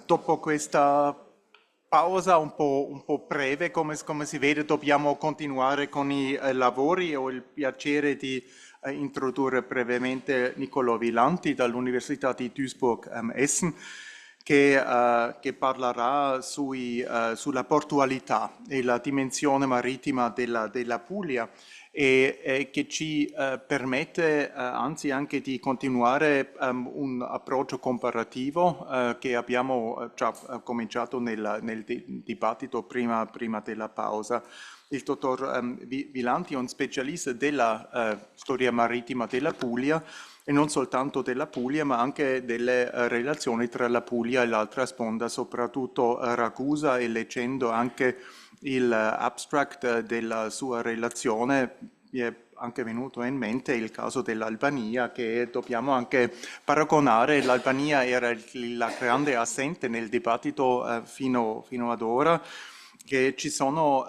Dopo questa pausa un po' breve, come si vede, dobbiamo continuare con i lavori. Ho il piacere di introdurre brevemente Niccolò Vilanti dall'Università di Duisburg-Essen, che parlerà sulla portualità e la dimensione marittima della Puglia e che ci permette anzi anche di continuare un approccio comparativo che abbiamo già cominciato nel dibattito prima della pausa. Il dottor Vilanti è un specialista della storia marittima della Puglia e non soltanto della Puglia, ma anche delle relazioni tra la Puglia e l'altra sponda, soprattutto Ragusa, e leggendo anche l'abstract della sua relazione mi è anche venuto in mente il caso dell'Albania, che dobbiamo anche paragonare. L'Albania era la grande assente nel dibattito fino ad ora, che ci sono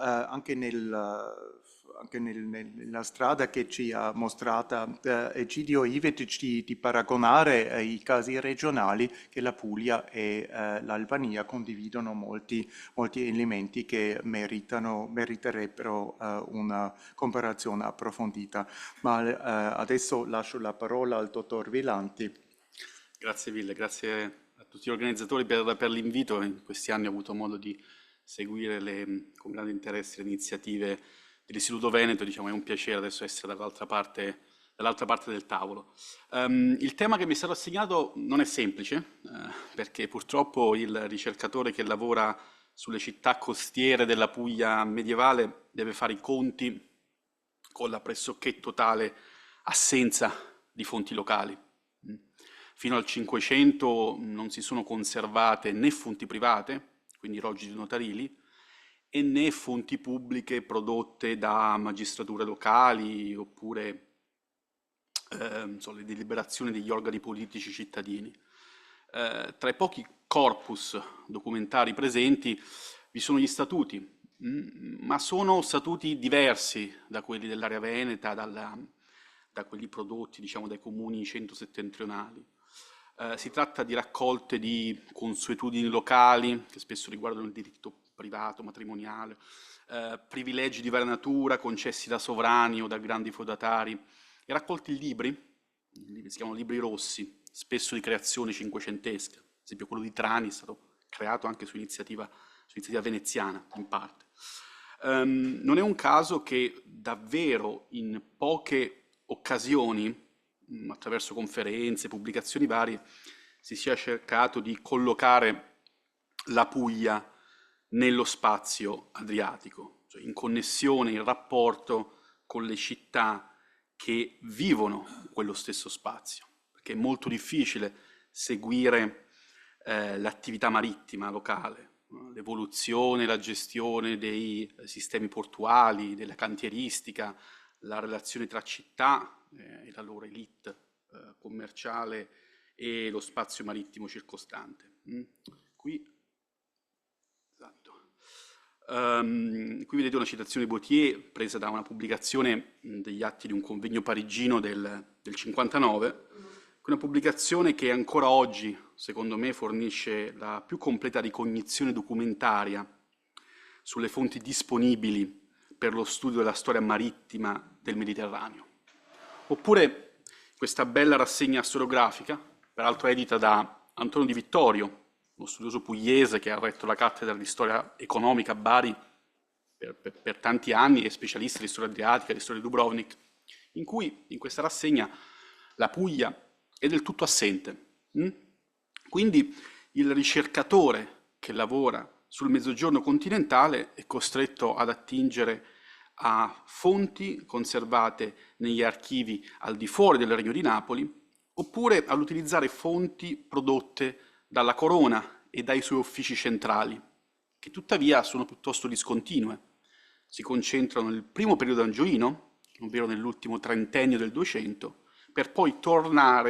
nella strada che ci ha mostrata Egidio Ivetić di paragonare i casi regionali che la Puglia e l'Albania condividono molti elementi che meriterebbero una comparazione approfondita. Ma adesso lascio la parola al dottor Vilanti. Grazie mille, grazie a tutti gli organizzatori per l'invito. In questi anni ho avuto modo di seguire con grande interesse le iniziative dell'Istituto Veneto, diciamo, è un piacere adesso essere dall'altra parte del tavolo. Il tema che mi è stato assegnato non è semplice, perché purtroppo il ricercatore che lavora sulle città costiere della Puglia medievale deve fare i conti con la pressoché totale assenza di fonti locali. Fino al Cinquecento non si sono conservate né fonti private, quindi roggi notarili, e né fonti pubbliche prodotte da magistrature locali oppure le deliberazioni degli organi politici cittadini. Tra i pochi corpus documentari presenti vi sono gli statuti, ma sono statuti diversi da quelli dell'area veneta, da quelli prodotti, diciamo, dai comuni centro-settentrionali. Si tratta di raccolte di consuetudini locali che spesso riguardano il diritto privato, matrimoniale, privilegi di varia natura concessi da sovrani o da grandi feudatari, e raccolti libri si chiamano libri rossi, spesso di creazione cinquecentesca. Ad esempio quello di Trani è stato creato anche su iniziativa veneziana, in parte. Non è un caso che davvero in poche occasioni, attraverso conferenze, pubblicazioni varie, si sia cercato di collocare la Puglia nello spazio adriatico, cioè in connessione, in rapporto con le città che vivono quello stesso spazio, perché è molto difficile seguire l'attività marittima locale, l'evoluzione, la gestione dei sistemi portuali, della cantieristica, la relazione tra città e la loro elite commerciale e lo spazio marittimo circostante. Qui vedete una citazione di Bautier presa da una pubblicazione degli atti di un convegno parigino del 59, una pubblicazione che ancora oggi, secondo me, fornisce la più completa ricognizione documentaria sulle fonti disponibili per lo studio della storia marittima del Mediterraneo. Oppure questa bella rassegna storiografica, peraltro edita da Antonio Di Vittorio, uno studioso pugliese che ha retto la cattedra di storia economica a Bari per tanti anni e specialista di storia adriatica, di storia di Dubrovnik, in cui in questa rassegna la Puglia è del tutto assente. Quindi il ricercatore che lavora sul Mezzogiorno continentale è costretto ad attingere a fonti conservate negli archivi al di fuori del Regno di Napoli, oppure ad utilizzare fonti prodotte dalla corona e dai suoi uffici centrali, che tuttavia sono piuttosto discontinue. Si concentrano nel primo periodo angioino, ovvero nell'ultimo trentennio del 200, per poi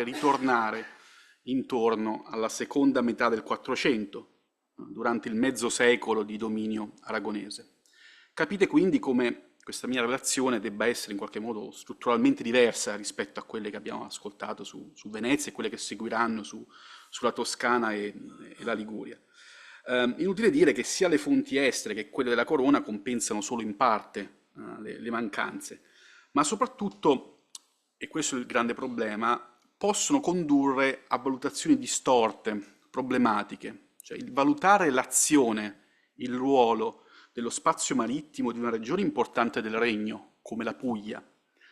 ritornare intorno alla seconda metà del 400, durante il mezzo secolo di dominio aragonese. Capite quindi come questa mia relazione debba essere in qualche modo strutturalmente diversa rispetto a quelle che abbiamo ascoltato su Venezia e quelle che seguiranno sulla Toscana e la Liguria. Inutile dire che sia le fonti estere che quelle della corona compensano solo in parte le mancanze, ma soprattutto, e questo è il grande problema, possono condurre a valutazioni distorte, problematiche, cioè il valutare l'azione, il ruolo dello spazio marittimo di una regione importante del Regno, come la Puglia,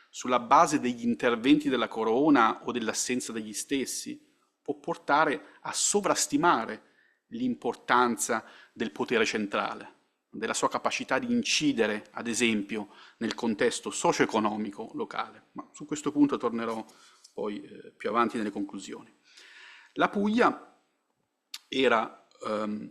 sulla base degli interventi della corona o dell'assenza degli stessi, può portare a sovrastimare l'importanza del potere centrale, della sua capacità di incidere, ad esempio, nel contesto socio-economico locale. Ma su questo punto tornerò poi più avanti nelle conclusioni. La Puglia era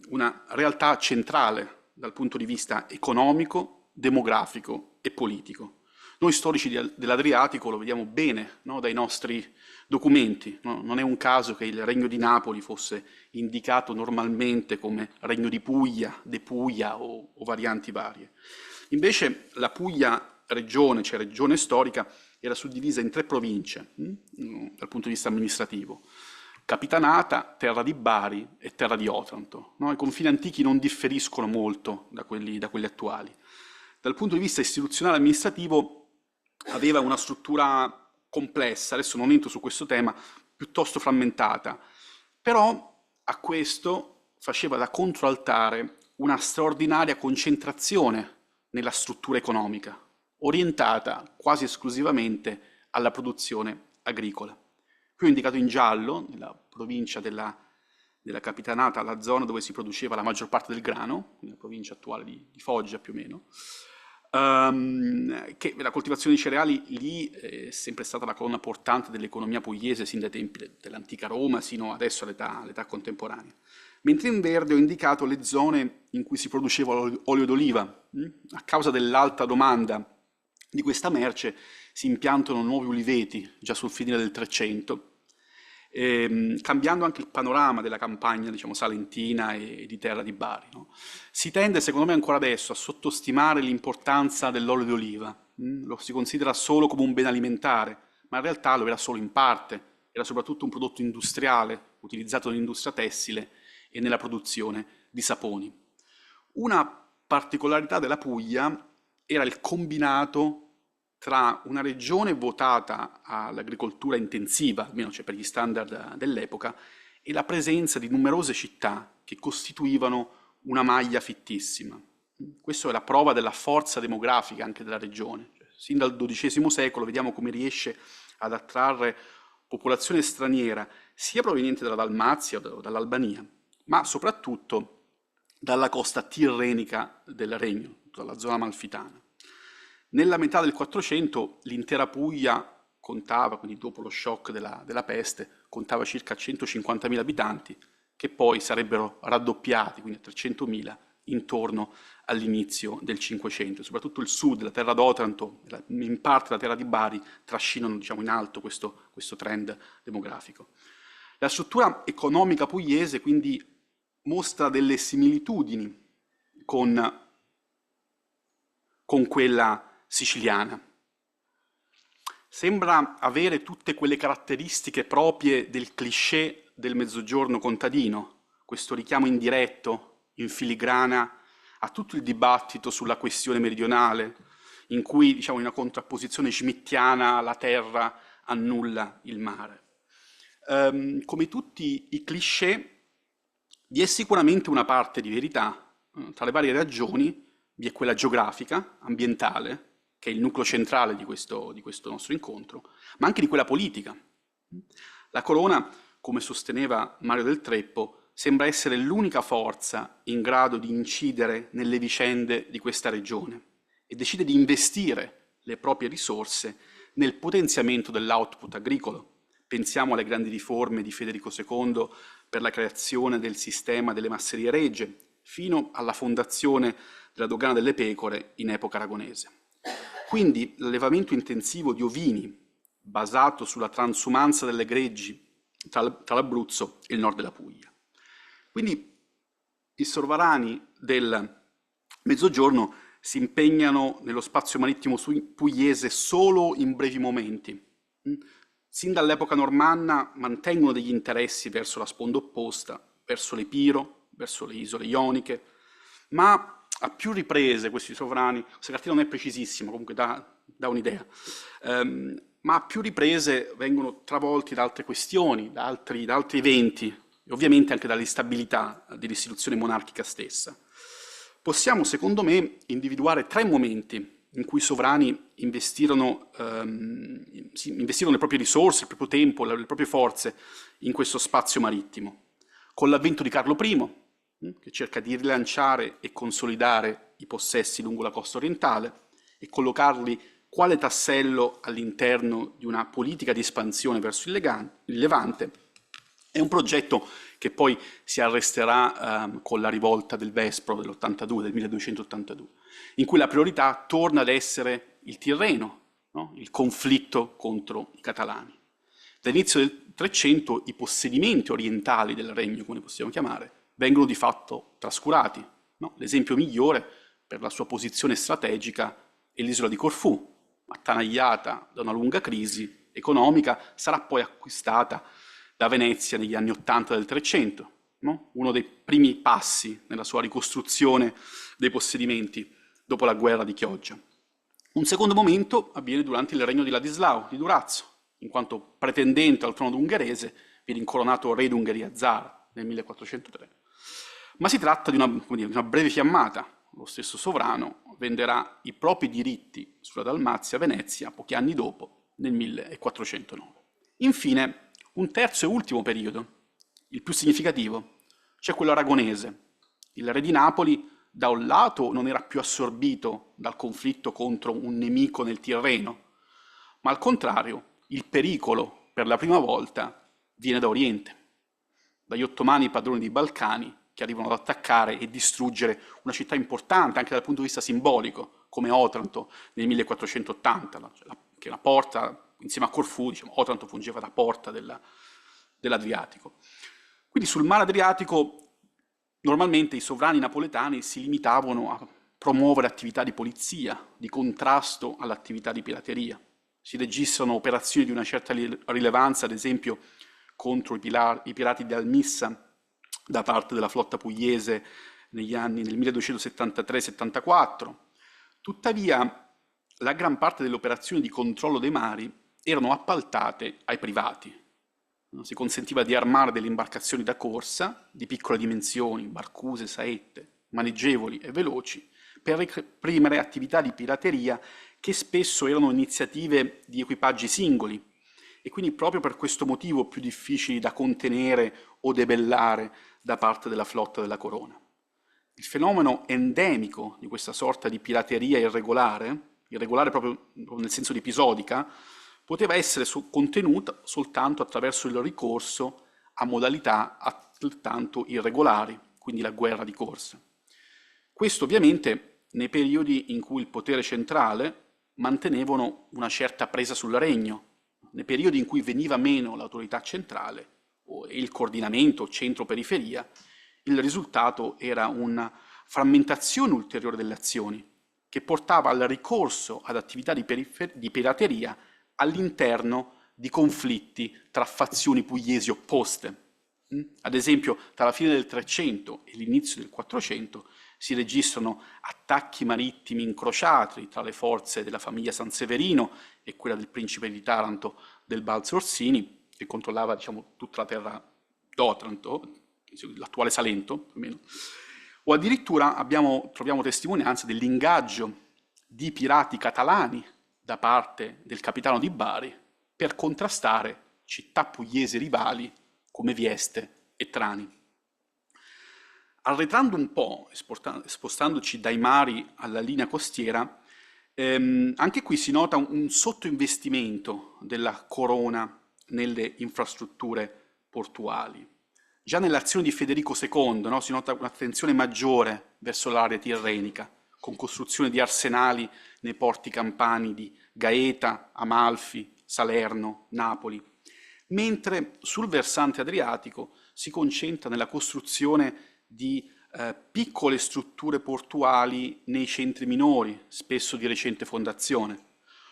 una realtà centrale dal punto di vista economico, demografico e politico. Noi storici dell'Adriatico lo vediamo bene, no, dai nostri documenti. No? Non è un caso che il Regno di Napoli fosse indicato normalmente come Regno di Puglia, De Puglia o varianti varie. Invece la Puglia regione, cioè regione storica, era suddivisa in 3 province dal punto di vista amministrativo. Capitanata, Terra di Bari e Terra di Otranto. No? I confini antichi non differiscono molto da quelli attuali. Dal punto di vista istituzionale e amministrativo aveva una struttura complessa, adesso non entro su questo tema, piuttosto frammentata, però a questo faceva da controaltare una straordinaria concentrazione nella struttura economica, orientata quasi esclusivamente alla produzione agricola. Qui ho indicato in giallo, nella provincia della Capitanata, la zona dove si produceva la maggior parte del grano, nella provincia attuale di Foggia più o meno, che la coltivazione di cereali lì è sempre stata la colonna portante dell'economia pugliese sin dai tempi dell'antica Roma sino adesso all'età contemporanea. Mentre in verde ho indicato le zone in cui si produceva olio d'oliva. A causa dell'alta domanda di questa merce si impiantano nuovi uliveti già sul finire del 300, cambiando anche il panorama della campagna, diciamo, salentina e di Terra di Bari. No? Si tende, secondo me ancora adesso, a sottostimare l'importanza dell'olio d'oliva. Lo si considera solo come un bene alimentare, ma in realtà lo era solo in parte. Era soprattutto un prodotto industriale, utilizzato nell'industria tessile e nella produzione di saponi. Una particolarità della Puglia era il combinato tra una regione votata all'agricoltura intensiva, almeno cioè per gli standard dell'epoca, e la presenza di numerose città che costituivano una maglia fittissima. Questa è la prova della forza demografica anche della regione. Sin dal XII secolo vediamo come riesce ad attrarre popolazione straniera, sia proveniente dalla Dalmazia o dall'Albania, ma soprattutto dalla costa tirrenica del Regno, dalla zona amalfitana. Nella metà del 400 l'intera Puglia contava, quindi dopo lo shock della peste, contava circa 150.000 abitanti, che poi sarebbero raddoppiati, quindi a 300.000, intorno all'inizio del 500. Soprattutto il sud, la terra d'Otranto, in parte la terra di Bari, trascinano, diciamo, in alto questo trend demografico. La struttura economica pugliese quindi mostra delle similitudini con quella siciliana. Sembra avere tutte quelle caratteristiche proprie del cliché del mezzogiorno contadino, questo richiamo indiretto, in filigrana, a tutto il dibattito sulla questione meridionale, in cui, diciamo, in una contrapposizione schmittiana, la terra annulla il mare. Come tutti i cliché, vi è sicuramente una parte di verità. Tra le varie ragioni vi è quella geografica, ambientale, che è il nucleo centrale di questo nostro incontro, ma anche di quella politica. La corona, come sosteneva Mario del Treppo, sembra essere l'unica forza in grado di incidere nelle vicende di questa regione e decide di investire le proprie risorse nel potenziamento dell'output agricolo. Pensiamo alle grandi riforme di Federico II per la creazione del sistema delle masserie regge, fino alla fondazione della dogana delle pecore in epoca aragonese. Quindi l'allevamento intensivo di ovini, basato sulla transumanza delle greggi tra l'Abruzzo e il nord della Puglia. Quindi i sorvarani del Mezzogiorno si impegnano nello spazio marittimo pugliese solo in brevi momenti. Sin dall'epoca normanna mantengono degli interessi verso la sponda opposta, verso l'Epiro, verso le isole ioniche, ma a più riprese questi sovrani, questa cartina non è precisissima, comunque dà un'idea, ma a più riprese vengono travolti da altre questioni, da altri eventi, e ovviamente anche dall'instabilità dell'istituzione monarchica stessa. Possiamo, secondo me, individuare 3 momenti in cui i sovrani investirono le proprie risorse, il proprio tempo, le proprie forze in questo spazio marittimo. Con l'avvento di Carlo I, che cerca di rilanciare e consolidare i possessi lungo la costa orientale e collocarli quale tassello all'interno di una politica di espansione verso il Levante. È un progetto che poi si arresterà con la rivolta del Vespro del 1282, in cui la priorità torna ad essere il Tirreno, no? Il conflitto contro i catalani. Dall'inizio del 300 i possedimenti orientali del regno, come possiamo chiamare, vengono di fatto trascurati. No? L'esempio migliore per la sua posizione strategica è l'isola di Corfù, attanagliata da una lunga crisi economica, sarà poi acquistata da Venezia negli anni 80 del 300, no? Uno dei primi passi nella sua ricostruzione dei possedimenti dopo la guerra di Chioggia. Un secondo momento avviene durante il regno di Ladislao, di Durazzo, in quanto pretendente al trono ungherese viene incoronato re d'Ungheria zar nel 1403. Ma si tratta di una breve fiammata. Lo stesso sovrano venderà i propri diritti sulla Dalmazia a Venezia pochi anni dopo, nel 1409. Infine, un terzo e ultimo periodo, il più significativo, cioè quello aragonese. Il re di Napoli, da un lato, non era più assorbito dal conflitto contro un nemico nel Tirreno, ma al contrario, il pericolo, per la prima volta, viene da Oriente, dagli ottomani padroni dei Balcani, che arrivano ad attaccare e distruggere una città importante anche dal punto di vista simbolico, come Otranto nel 1480, che è la porta, insieme a Corfù, diciamo, Otranto fungeva da porta dell'Adriatico. Quindi sul mare Adriatico normalmente i sovrani napoletani si limitavano a promuovere attività di polizia, di contrasto all'attività di pirateria. Si registrano operazioni di una certa rilevanza, ad esempio contro i pirati di Almissa da parte della flotta pugliese nel 1273-74. Tuttavia, la gran parte delle operazioni di controllo dei mari erano appaltate ai privati. Si consentiva di armare delle imbarcazioni da corsa, di piccole dimensioni, barcuse, saette, maneggevoli e veloci, per reprimere attività di pirateria che spesso erano iniziative di equipaggi singoli e quindi proprio per questo motivo più difficili da contenere o debellare da parte della flotta della corona. Il fenomeno endemico di questa sorta di pirateria irregolare proprio nel senso di episodica, poteva essere contenuta soltanto attraverso il ricorso a modalità altrettanto irregolari, quindi la guerra di corsa. Questo ovviamente nei periodi in cui il potere centrale mantenevano una certa presa sul regno, nei periodi in cui veniva meno l'autorità centrale e il coordinamento centro-periferia, il risultato era una frammentazione ulteriore delle azioni, che portava al ricorso ad attività di pirateria all'interno di conflitti tra fazioni pugliesi opposte. Ad esempio, tra la fine del 300 e l'inizio del 400 si registrano attacchi marittimi incrociati tra le forze della famiglia Sanseverino e quella del principe di Taranto del Balzo Orsini, che controllava, diciamo, tutta la terra d'Otranto, l'attuale Salento, più o meno. O addirittura troviamo testimonianze dell'ingaggio di pirati catalani da parte del capitano di Bari per contrastare città pugliesi rivali come Vieste e Trani. Arretrando un po', spostandoci dai mari alla linea costiera, anche qui si nota un sottoinvestimento della corona nelle infrastrutture portuali. Già nell'azione di Federico II, no, si nota un'attenzione maggiore verso l'area tirrenica, con costruzione di arsenali nei porti campani di Gaeta, Amalfi, Salerno, Napoli, mentre sul versante adriatico si concentra nella costruzione di piccole strutture portuali nei centri minori, spesso di recente fondazione.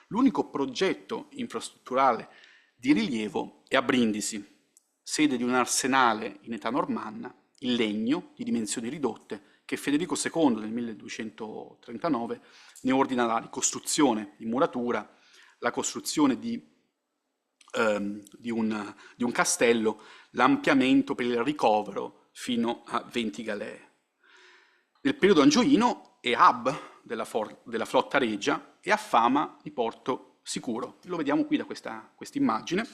L'unico progetto infrastrutturale di rilievo è a Brindisi, sede di un arsenale in età normanna, in legno, di dimensioni ridotte, che Federico II nel 1239 ne ordina la ricostruzione in muratura, la costruzione di un castello, l'ampliamento per il ricovero fino a 20 galee. Nel periodo angioino è hub della flotta regia e ha fama di porto sicuro. Lo vediamo qui da questa immagine,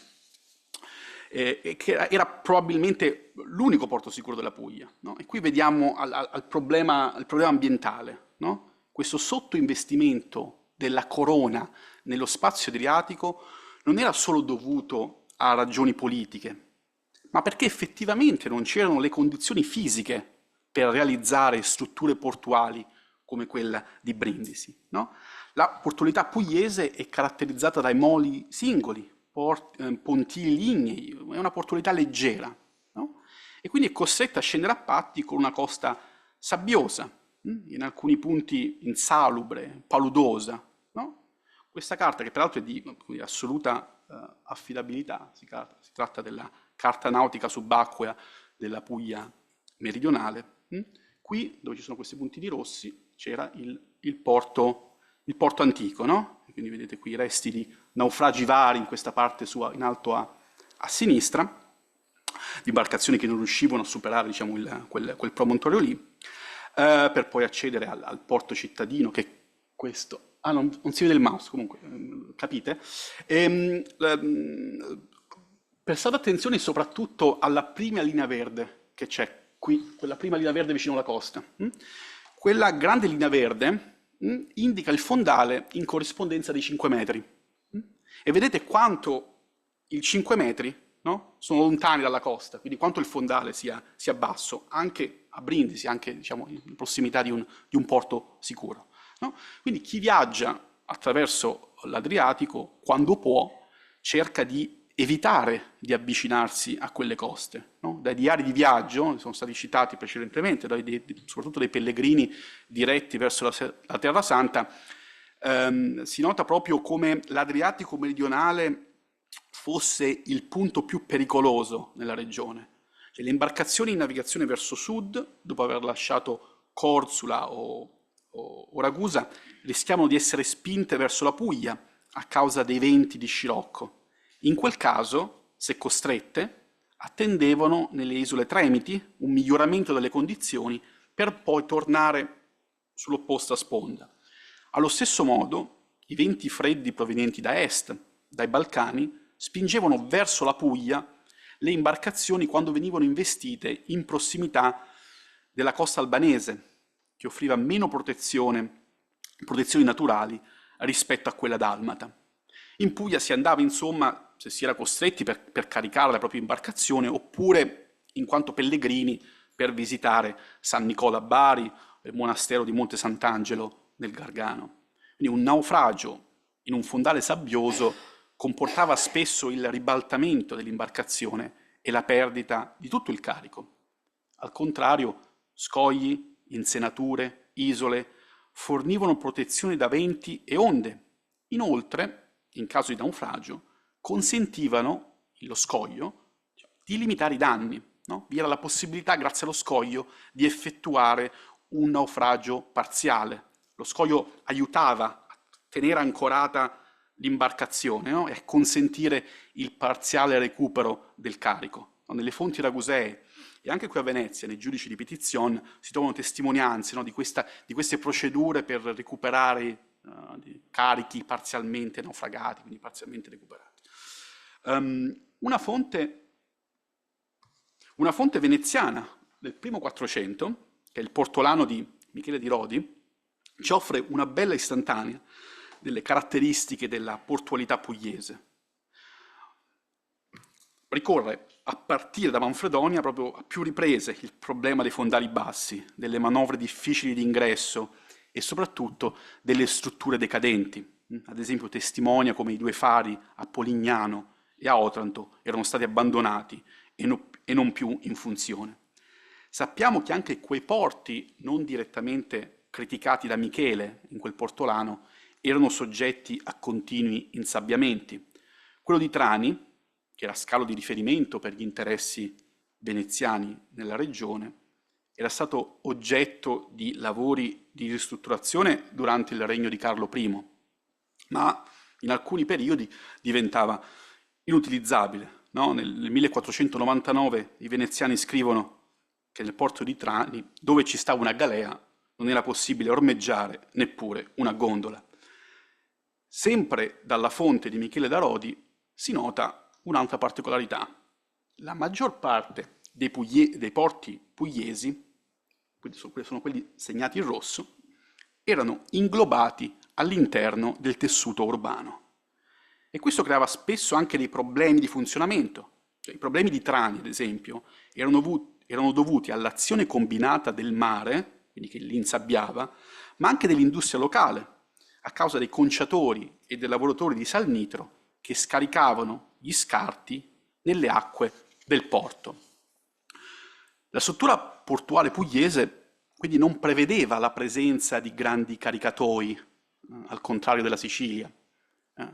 che era probabilmente l'unico porto sicuro della Puglia, no? E qui vediamo il problema ambientale, no? Questo sottoinvestimento della corona nello spazio adriatico non era solo dovuto a ragioni politiche, ma perché effettivamente non c'erano le condizioni fisiche per realizzare strutture portuali come quella di Brindisi, no? La portualità pugliese è caratterizzata dai moli singoli, pontili lignei, è una portualità leggera, no? E quindi è costretta a scendere a patti con una costa sabbiosa, in alcuni punti insalubre, paludosa, no? Questa carta, che peraltro è di assoluta affidabilità, si tratta della carta nautica subacquea della Puglia meridionale. Qui, dove ci sono questi puntini rossi, c'era il porto antico, no? Quindi vedete qui i resti di naufragi vari in questa parte in alto a sinistra, di imbarcazioni che non riuscivano a superare, diciamo, quel promontorio lì, per poi accedere al porto cittadino, che è questo. Ah, non si vede il mouse, comunque, capite? Prestate attenzione soprattutto alla prima linea verde che c'è qui, quella prima linea verde vicino alla costa. Quella grande linea verde indica il fondale in corrispondenza dei 5 metri. E vedete quanto i 5 metri, no, sono lontani dalla costa, quindi quanto il fondale sia basso, anche a Brindisi, anche, diciamo, in prossimità di un porto sicuro. No? Quindi chi viaggia attraverso l'Adriatico, quando può, cerca di evitare di avvicinarsi a quelle coste. No? Dai diari di viaggio, sono stati citati precedentemente, soprattutto dai pellegrini diretti verso la Terra Santa, si nota proprio come l'Adriatico meridionale fosse il punto più pericoloso nella regione. Cioè, le imbarcazioni in navigazione verso sud, dopo aver lasciato Corsula o Ragusa, rischiavano di essere spinte verso la Puglia a causa dei venti di scirocco. In quel caso, se costrette, attendevano nelle isole Tremiti un miglioramento delle condizioni per poi tornare sull'opposta sponda. Allo stesso modo, i venti freddi provenienti da est, dai Balcani, spingevano verso la Puglia le imbarcazioni quando venivano investite in prossimità della costa albanese, che offriva meno protezioni naturali rispetto a quella dalmata. In Puglia si andava, insomma, se si era costretti per caricare la propria imbarcazione, oppure in quanto pellegrini per visitare San Nicola a Bari, il monastero di Monte Sant'Angelo nel Gargano. Quindi un naufragio in un fondale sabbioso comportava spesso il ribaltamento dell'imbarcazione e la perdita di tutto il carico. Al contrario, scogli, insenature, isole fornivano protezione da venti e onde. Inoltre, in caso di naufragio, consentivano, lo scoglio, di limitare i danni. No? Vi era la possibilità, grazie allo scoglio, di effettuare un naufragio parziale. Lo scoglio aiutava a tenere ancorata l'imbarcazione, no? E a consentire il parziale recupero del carico. Nelle fonti ragusee e anche qui a Venezia, nei giudici di petizione, si trovano testimonianze, no, di queste procedure per recuperare carichi parzialmente naufragati, quindi parzialmente recuperati. Una fonte veneziana del primo 400, che è il Portolano di Michele di Rodi, ci offre una bella istantanea delle caratteristiche della portualità pugliese. Ricorre a partire da Manfredonia proprio a più riprese il problema dei fondali bassi, delle manovre difficili di ingresso e soprattutto delle strutture decadenti. Ad esempio testimonia come i 2 fari a Polignano e a Otranto erano stati abbandonati e non più in funzione. Sappiamo che anche quei porti, non direttamente criticati da Michele in quel portolano, erano soggetti a continui insabbiamenti. Quello di Trani, che era scalo di riferimento per gli interessi veneziani nella regione, era stato oggetto di lavori di ristrutturazione durante il regno di Carlo I, ma in alcuni periodi diventava inutilizzabile. No? Nel 1499 i veneziani scrivono che nel porto di Trani, dove ci stava una galea, non era possibile ormeggiare neppure una gondola. Sempre dalla fonte di Michele da Rodi si nota un'altra particolarità. La maggior parte dei porti pugliesi, sono quelli segnati in rosso, erano inglobati all'interno del tessuto urbano. E questo creava spesso anche dei problemi di funzionamento. Cioè, i problemi di Trani, ad esempio, erano dovuti all'azione combinata del mare, quindi che li insabbiava, ma anche dell'industria locale, a causa dei conciatori e dei lavoratori di Salnitro che scaricavano gli scarti nelle acque del porto. La struttura portuale pugliese quindi non prevedeva la presenza di grandi caricatoi, al contrario della Sicilia.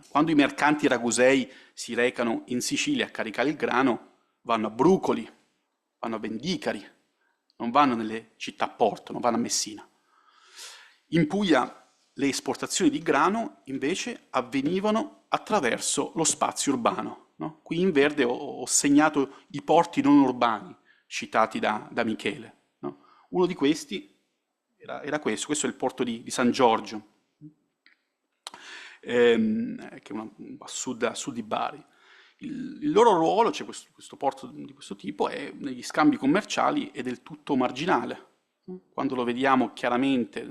Quando i mercanti ragusei si recano in Sicilia a caricare il grano, vanno a Brucoli, vanno a Vendicari, non vanno nelle città porto, non vanno a Messina. In Puglia le esportazioni di grano invece avvenivano attraverso lo spazio urbano. No? Qui in verde ho segnato i porti non urbani citati da Michele. No? Uno di questi era questo è il porto di San Giorgio, che è a sud di Bari. Il loro ruolo, cioè questo porto di questo tipo, è negli scambi commerciali è del tutto marginale. Quando lo vediamo chiaramente,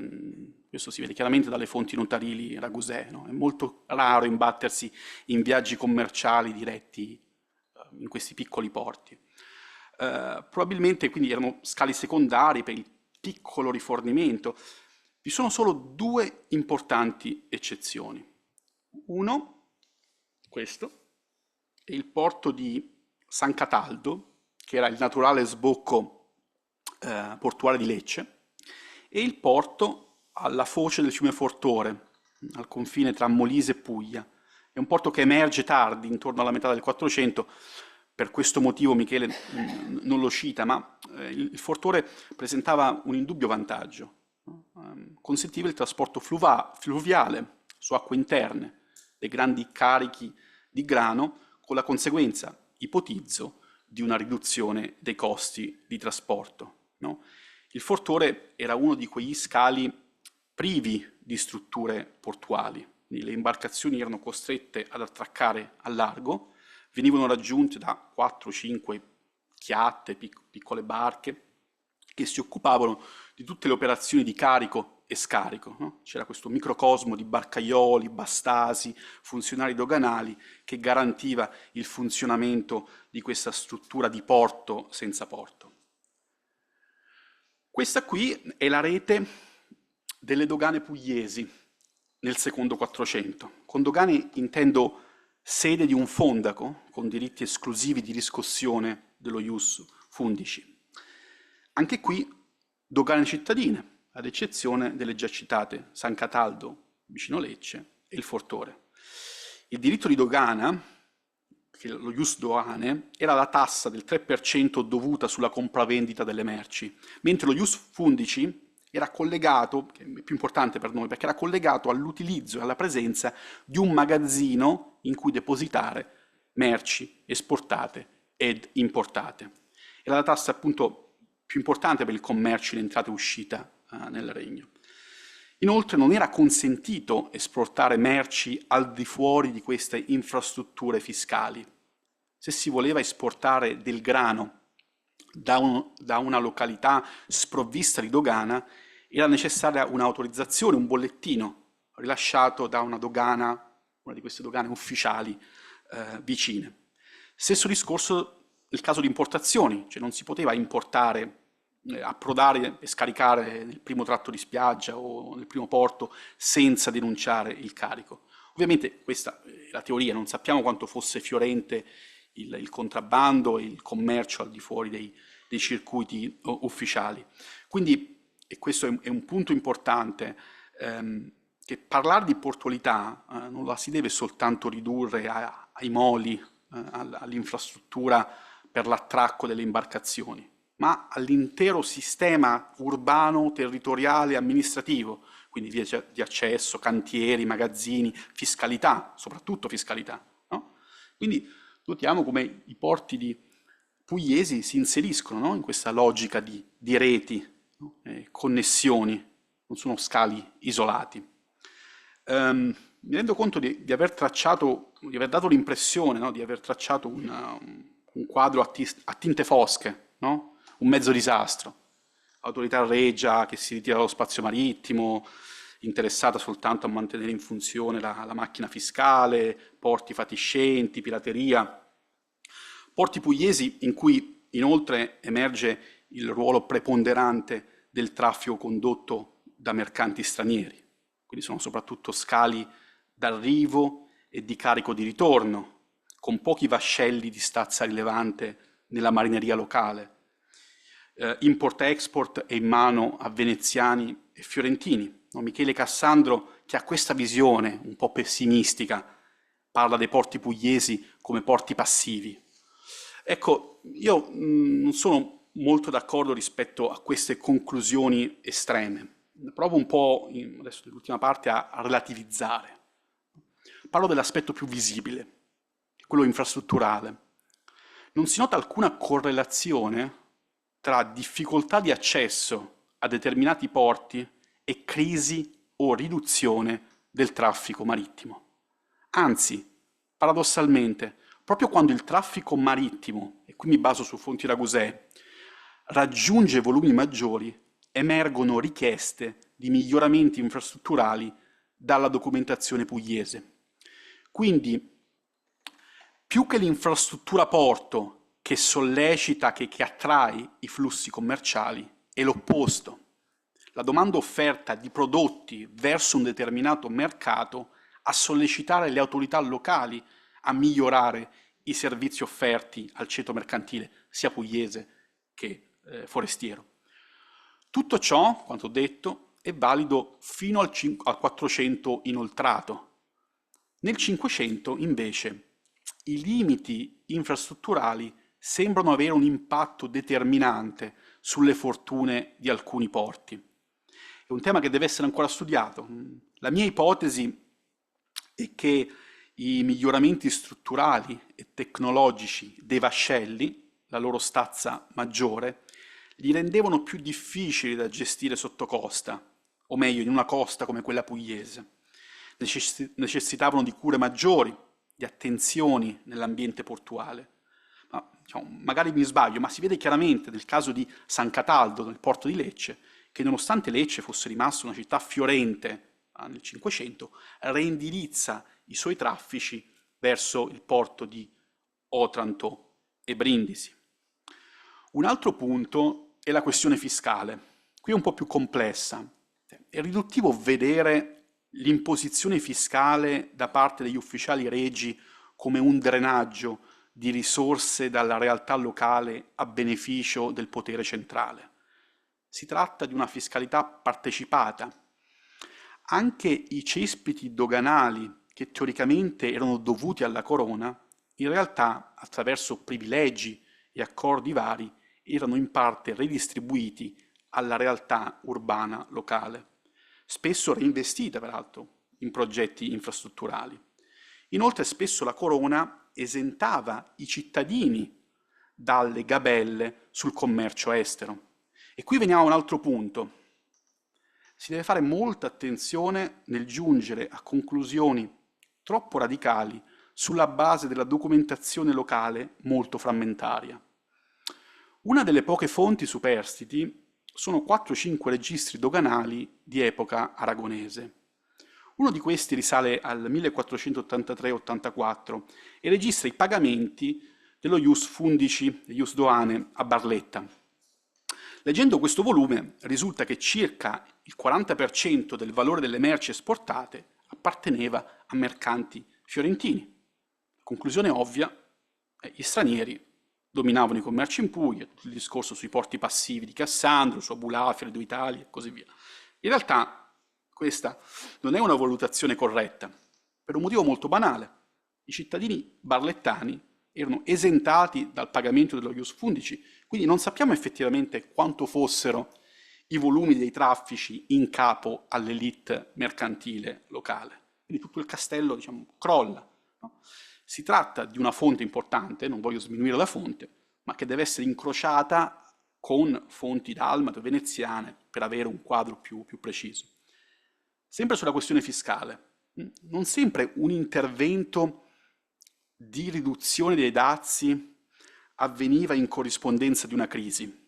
questo si vede chiaramente dalle fonti notarili ragusee, no? È molto raro imbattersi in viaggi commerciali diretti in questi piccoli porti. Probabilmente quindi erano scali secondari per il piccolo rifornimento. Vi sono solo due importanti eccezioni. Uno, questo, è il porto di San Cataldo, che era il naturale sbocco portuale di Lecce, e il porto alla foce del fiume Fortore, al confine tra Molise e Puglia. È un porto che emerge tardi, intorno alla metà del 400, per questo motivo Michele non lo cita, ma il Fortore presentava un indubbio vantaggio. Consentiva il trasporto fluviale su acque interne dei grandi carichi di grano, con la conseguenza, ipotizzo, di una riduzione dei costi di trasporto. No? Il Fortore era uno di quegli scali privi di strutture portuali, quindi le imbarcazioni erano costrette ad attraccare a largo, venivano raggiunte da 4-5 chiatte, piccole barche, che si occupavano di tutte le operazioni di carico e scarico. No? C'era questo microcosmo di barcaioli, bastasi, funzionari doganali che garantiva il funzionamento di questa struttura di porto senza porto. Questa qui è la rete delle dogane pugliesi nel secondo 400. Con dogane intendo sede di un fondaco con diritti esclusivi di riscossione dello ius fundici. Anche qui dogane cittadine, ad eccezione delle già citate San Cataldo, vicino Lecce, e il Fortore. Il diritto di dogana, che lo ius doane, era la tassa del 3% dovuta sulla compravendita delle merci, mentre lo ius fundici era collegato, che è più importante per noi, perché era collegato all'utilizzo e alla presenza di un magazzino in cui depositare merci esportate ed importate. Era la tassa appunto più importante per il commercio in entrata e uscita nel regno. Inoltre non era consentito esportare merci al di fuori di queste infrastrutture fiscali. Se si voleva esportare del grano da una località sprovvista di dogana, era necessaria un'autorizzazione, un bollettino rilasciato da una dogana, una di queste dogane ufficiali vicine. Stesso discorso nel caso di importazioni, cioè non si poteva importare, approdare e scaricare nel primo tratto di spiaggia o nel primo porto senza denunciare il carico. Ovviamente questa è la teoria, non sappiamo quanto fosse fiorente il contrabbando e il commercio al di fuori dei circuiti ufficiali. Quindi, e questo è un punto importante, che parlare di portualità non la si deve soltanto ridurre ai moli, all'infrastruttura per l'attracco delle imbarcazioni, ma all'intero sistema urbano, territoriale, amministrativo, quindi vie di accesso, cantieri, magazzini, fiscalità, soprattutto fiscalità, no? Quindi notiamo come i porti pugliesi si inseriscono, no, in questa logica di reti, no, connessioni, non sono scali isolati. Mi rendo conto di aver tracciato, di aver dato l'impressione, no, di aver tracciato un quadro a tinte fosche, no? Un mezzo disastro. Autorità regia che si ritira dallo spazio marittimo, interessata soltanto a mantenere in funzione la macchina fiscale, porti fatiscenti, pirateria. Porti pugliesi in cui inoltre emerge il ruolo preponderante del traffico condotto da mercanti stranieri. Quindi sono soprattutto scali d'arrivo e di carico di ritorno, con pochi vascelli di stazza rilevante nella marineria locale. Import-export è in mano a veneziani e fiorentini. No? Michele Cassandro, che ha questa visione un po' pessimistica, parla dei porti pugliesi come porti passivi. Ecco, io non sono molto d'accordo rispetto a queste conclusioni estreme. Provo un po', adesso nell'ultima parte, a relativizzare. Parlo dell'aspetto più visibile, quello infrastrutturale. Non si nota alcuna correlazione tra difficoltà di accesso a determinati porti e crisi o riduzione del traffico marittimo. Anzi, paradossalmente, proprio quando il traffico marittimo, e qui mi baso su fonti ragusee, raggiunge volumi maggiori, emergono richieste di miglioramenti infrastrutturali dalla documentazione pugliese. Quindi, più che l'infrastruttura porto che sollecita, che attrae i flussi commerciali, è l'opposto. La domanda offerta di prodotti verso un determinato mercato a sollecitare le autorità locali a migliorare i servizi offerti al ceto mercantile, sia pugliese che forestiero. Tutto ciò, quanto detto, è valido fino al 400 inoltrato. Nel 500, invece, i limiti infrastrutturali sembrano avere un impatto determinante sulle fortune di alcuni porti. È un tema che deve essere ancora studiato. La mia ipotesi è che i miglioramenti strutturali e tecnologici dei vascelli, la loro stazza maggiore, li rendevano più difficili da gestire sotto costa, o meglio in una costa come quella pugliese. Necessitavano di cure maggiori, di attenzioni nell'ambiente portuale. Ma, diciamo, magari mi sbaglio, ma si vede chiaramente nel caso di San Cataldo, nel porto di Lecce, che nonostante Lecce fosse rimasta una città fiorente nel Cinquecento, reindirizza i suoi traffici verso il porto di Otranto e Brindisi. Un altro punto è la questione fiscale. Qui è un po' più complessa. È riduttivo vedere l'imposizione fiscale da parte degli ufficiali regi come un drenaggio di risorse dalla realtà locale a beneficio del potere centrale. Si tratta di una fiscalità partecipata. Anche i cespiti doganali che teoricamente erano dovuti alla corona, in realtà, attraverso privilegi e accordi vari, erano in parte redistribuiti alla realtà urbana locale, spesso reinvestita peraltro in progetti infrastrutturali. Inoltre spesso la corona esentava i cittadini dalle gabelle sul commercio estero. E qui veniamo a un altro punto. Si deve fare molta attenzione nel giungere a conclusioni troppo radicali sulla base della documentazione locale molto frammentaria. Una delle poche fonti superstiti sono 4-5 registri doganali di epoca aragonese. Uno di questi risale al 1483-84 e registra i pagamenti dello Ius Fundici, Ius Doane, a Barletta. Leggendo questo volume risulta che circa il 40% del valore delle merci esportate apparteneva a mercanti fiorentini. Conclusione ovvia, gli stranieri dominavano i commerci in Puglia, tutto il discorso sui porti passivi di Cassandro, su Abulafia, Redo Italia e così via. In realtà questa non è una valutazione corretta, per un motivo molto banale. I cittadini barlettani erano esentati dal pagamento dello ius fundici, quindi non sappiamo effettivamente quanto fossero i volumi dei traffici in capo all'elite mercantile locale. Quindi tutto il castello, diciamo, crolla. No? Si tratta di una fonte importante, non voglio sminuire la fonte, ma che deve essere incrociata con fonti dalmate o veneziane per avere un quadro più preciso. Sempre sulla questione fiscale, non sempre un intervento di riduzione dei dazi avveniva in corrispondenza di una crisi,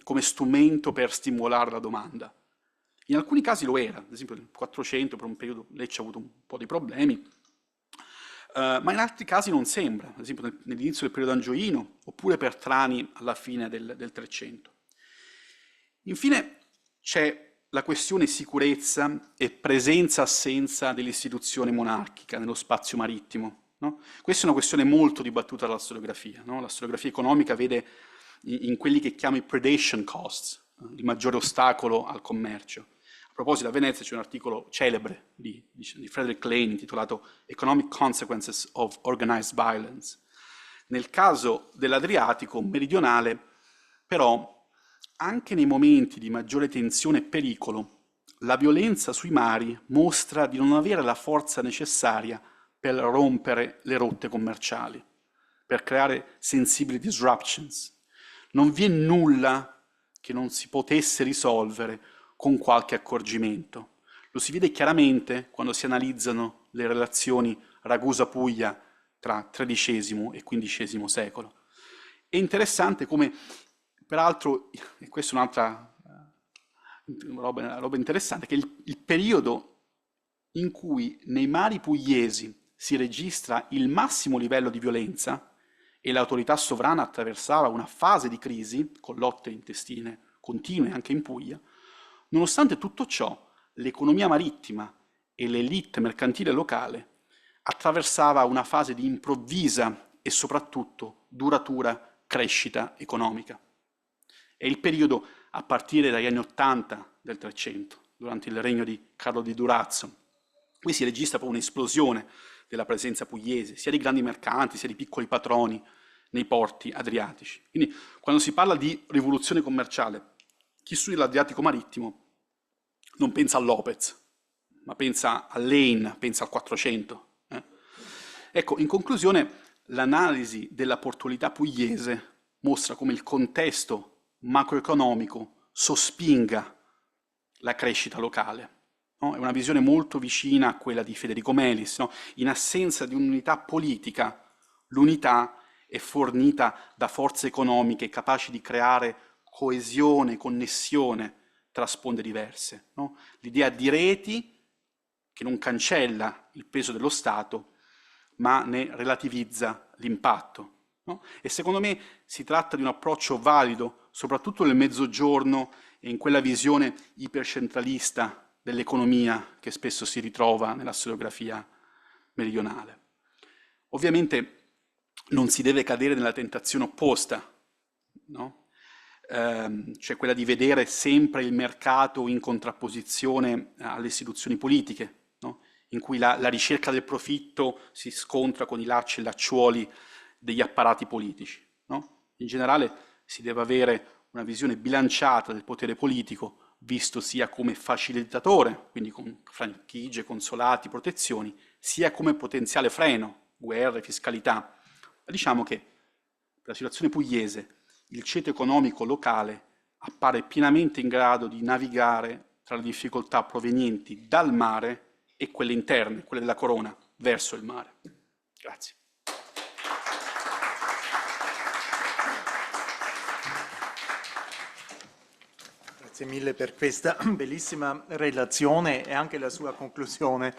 come strumento per stimolare la domanda. In alcuni casi lo era, ad esempio nel 400 per un periodo Lecce ha avuto un po' di problemi, ma in altri casi non sembra, ad esempio nell'inizio del periodo angioino, oppure per Trani alla fine del 300. Infine c'è la questione sicurezza e presenza-assenza dell'istituzione monarchica nello spazio marittimo. No? Questa è una questione molto dibattuta dalla storiografia. No? La storiografia economica vede in quelli che chiama i predation costs, il maggiore ostacolo al commercio. A proposito, a Venezia c'è un articolo celebre di Frederick Lane intitolato Economic Consequences of Organized Violence. Nel caso dell'Adriatico meridionale, però, anche nei momenti di maggiore tensione e pericolo, la violenza sui mari mostra di non avere la forza necessaria per rompere le rotte commerciali, per creare sensibili disruptions. Non vi è nulla che non si potesse risolvere con qualche accorgimento. Lo si vede chiaramente quando si analizzano le relazioni Ragusa-Puglia tra XIII e XV secolo. È interessante come, peraltro, e questa è un'altra roba interessante, che il periodo in cui nei mari pugliesi si registra il massimo livello di violenza e l'autorità sovrana attraversava una fase di crisi, con lotte intestine continue anche in Puglia, nonostante tutto ciò, l'economia marittima e l'elite mercantile locale attraversava una fase di improvvisa e soprattutto duratura crescita economica. È il periodo a partire dagli anni 80 del 300, durante il regno di Carlo di Durazzo. Qui si registra proprio un'esplosione della presenza pugliese, sia di grandi mercanti, sia di piccoli patroni nei porti adriatici. Quindi quando si parla di rivoluzione commerciale, chi studia l'Adriatico marittimo non pensa a Lopez, ma pensa a Lane, pensa al 400. Ecco, in conclusione, l'analisi della portualità pugliese mostra come il contesto macroeconomico sospinga la crescita locale. No? È una visione molto vicina a quella di Federico Melis. No? In assenza di un'unità politica, l'unità è fornita da forze economiche capaci di creare coesione, connessione tra sponde diverse. No? L'idea di reti che non cancella il peso dello Stato, ma ne relativizza l'impatto. No? E secondo me si tratta di un approccio valido, soprattutto nel Mezzogiorno e in quella visione ipercentralista dell'economia che spesso si ritrova nella storiografia meridionale. Ovviamente non si deve cadere nella tentazione opposta, no? Cioè quella di vedere sempre il mercato in contrapposizione alle istituzioni politiche, no? In cui la ricerca del profitto si scontra con i lacci e lacciuoli degli apparati politici. No? In generale si deve avere una visione bilanciata del potere politico, visto sia come facilitatore, quindi con franchigie, consolati, protezioni, sia come potenziale freno, guerre, fiscalità. Ma diciamo che per la situazione pugliese il ceto economico locale appare pienamente in grado di navigare tra le difficoltà provenienti dal mare e quelle interne, quelle della corona, verso il mare. Grazie. Grazie mille per questa bellissima relazione e anche la sua conclusione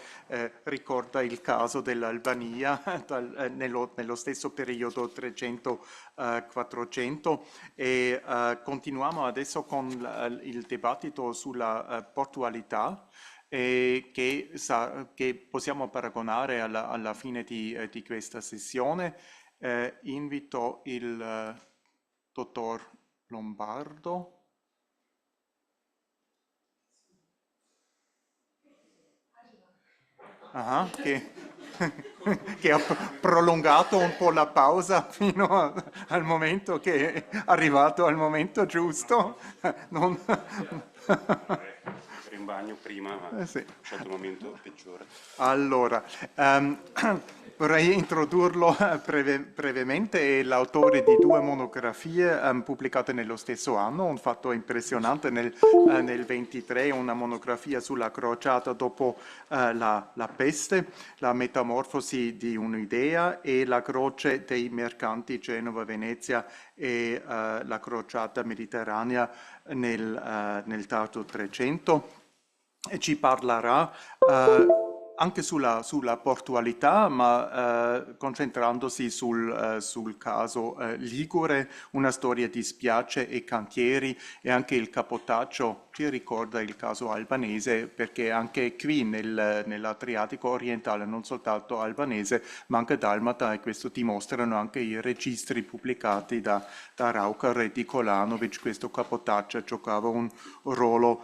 ricorda il caso dell'Albania nello stesso periodo 300-400 e continuiamo adesso con il dibattito sulla portualità che possiamo paragonare alla fine di questa sessione. Invito il dottor Lombardo. Ah, che ha prolungato un po' la pausa fino al momento che è arrivato al momento giusto. Non- Ero in bagno prima, ma ho sì. scelto il momento peggiore. Allora, vorrei introdurlo brevemente. È l'autore di due monografie pubblicate nello stesso anno, un fatto impressionante nel 23, una monografia sulla crociata dopo la peste, la metamorfosi di un'idea e la croce dei mercanti Genova-Venezia e la crociata mediterranea nel tardo 300. E ci parlerà anche sulla portualità, ma concentrandosi sul caso Ligure, una storia di spiagge e cantieri e anche il cabotaggio ci ricorda il caso albanese, perché anche qui nell'Adriatico orientale, non soltanto albanese, ma anche dalmata, e questo dimostrano anche i registri pubblicati da Raucher e di Kolanovic, questo cabotaggio giocava un ruolo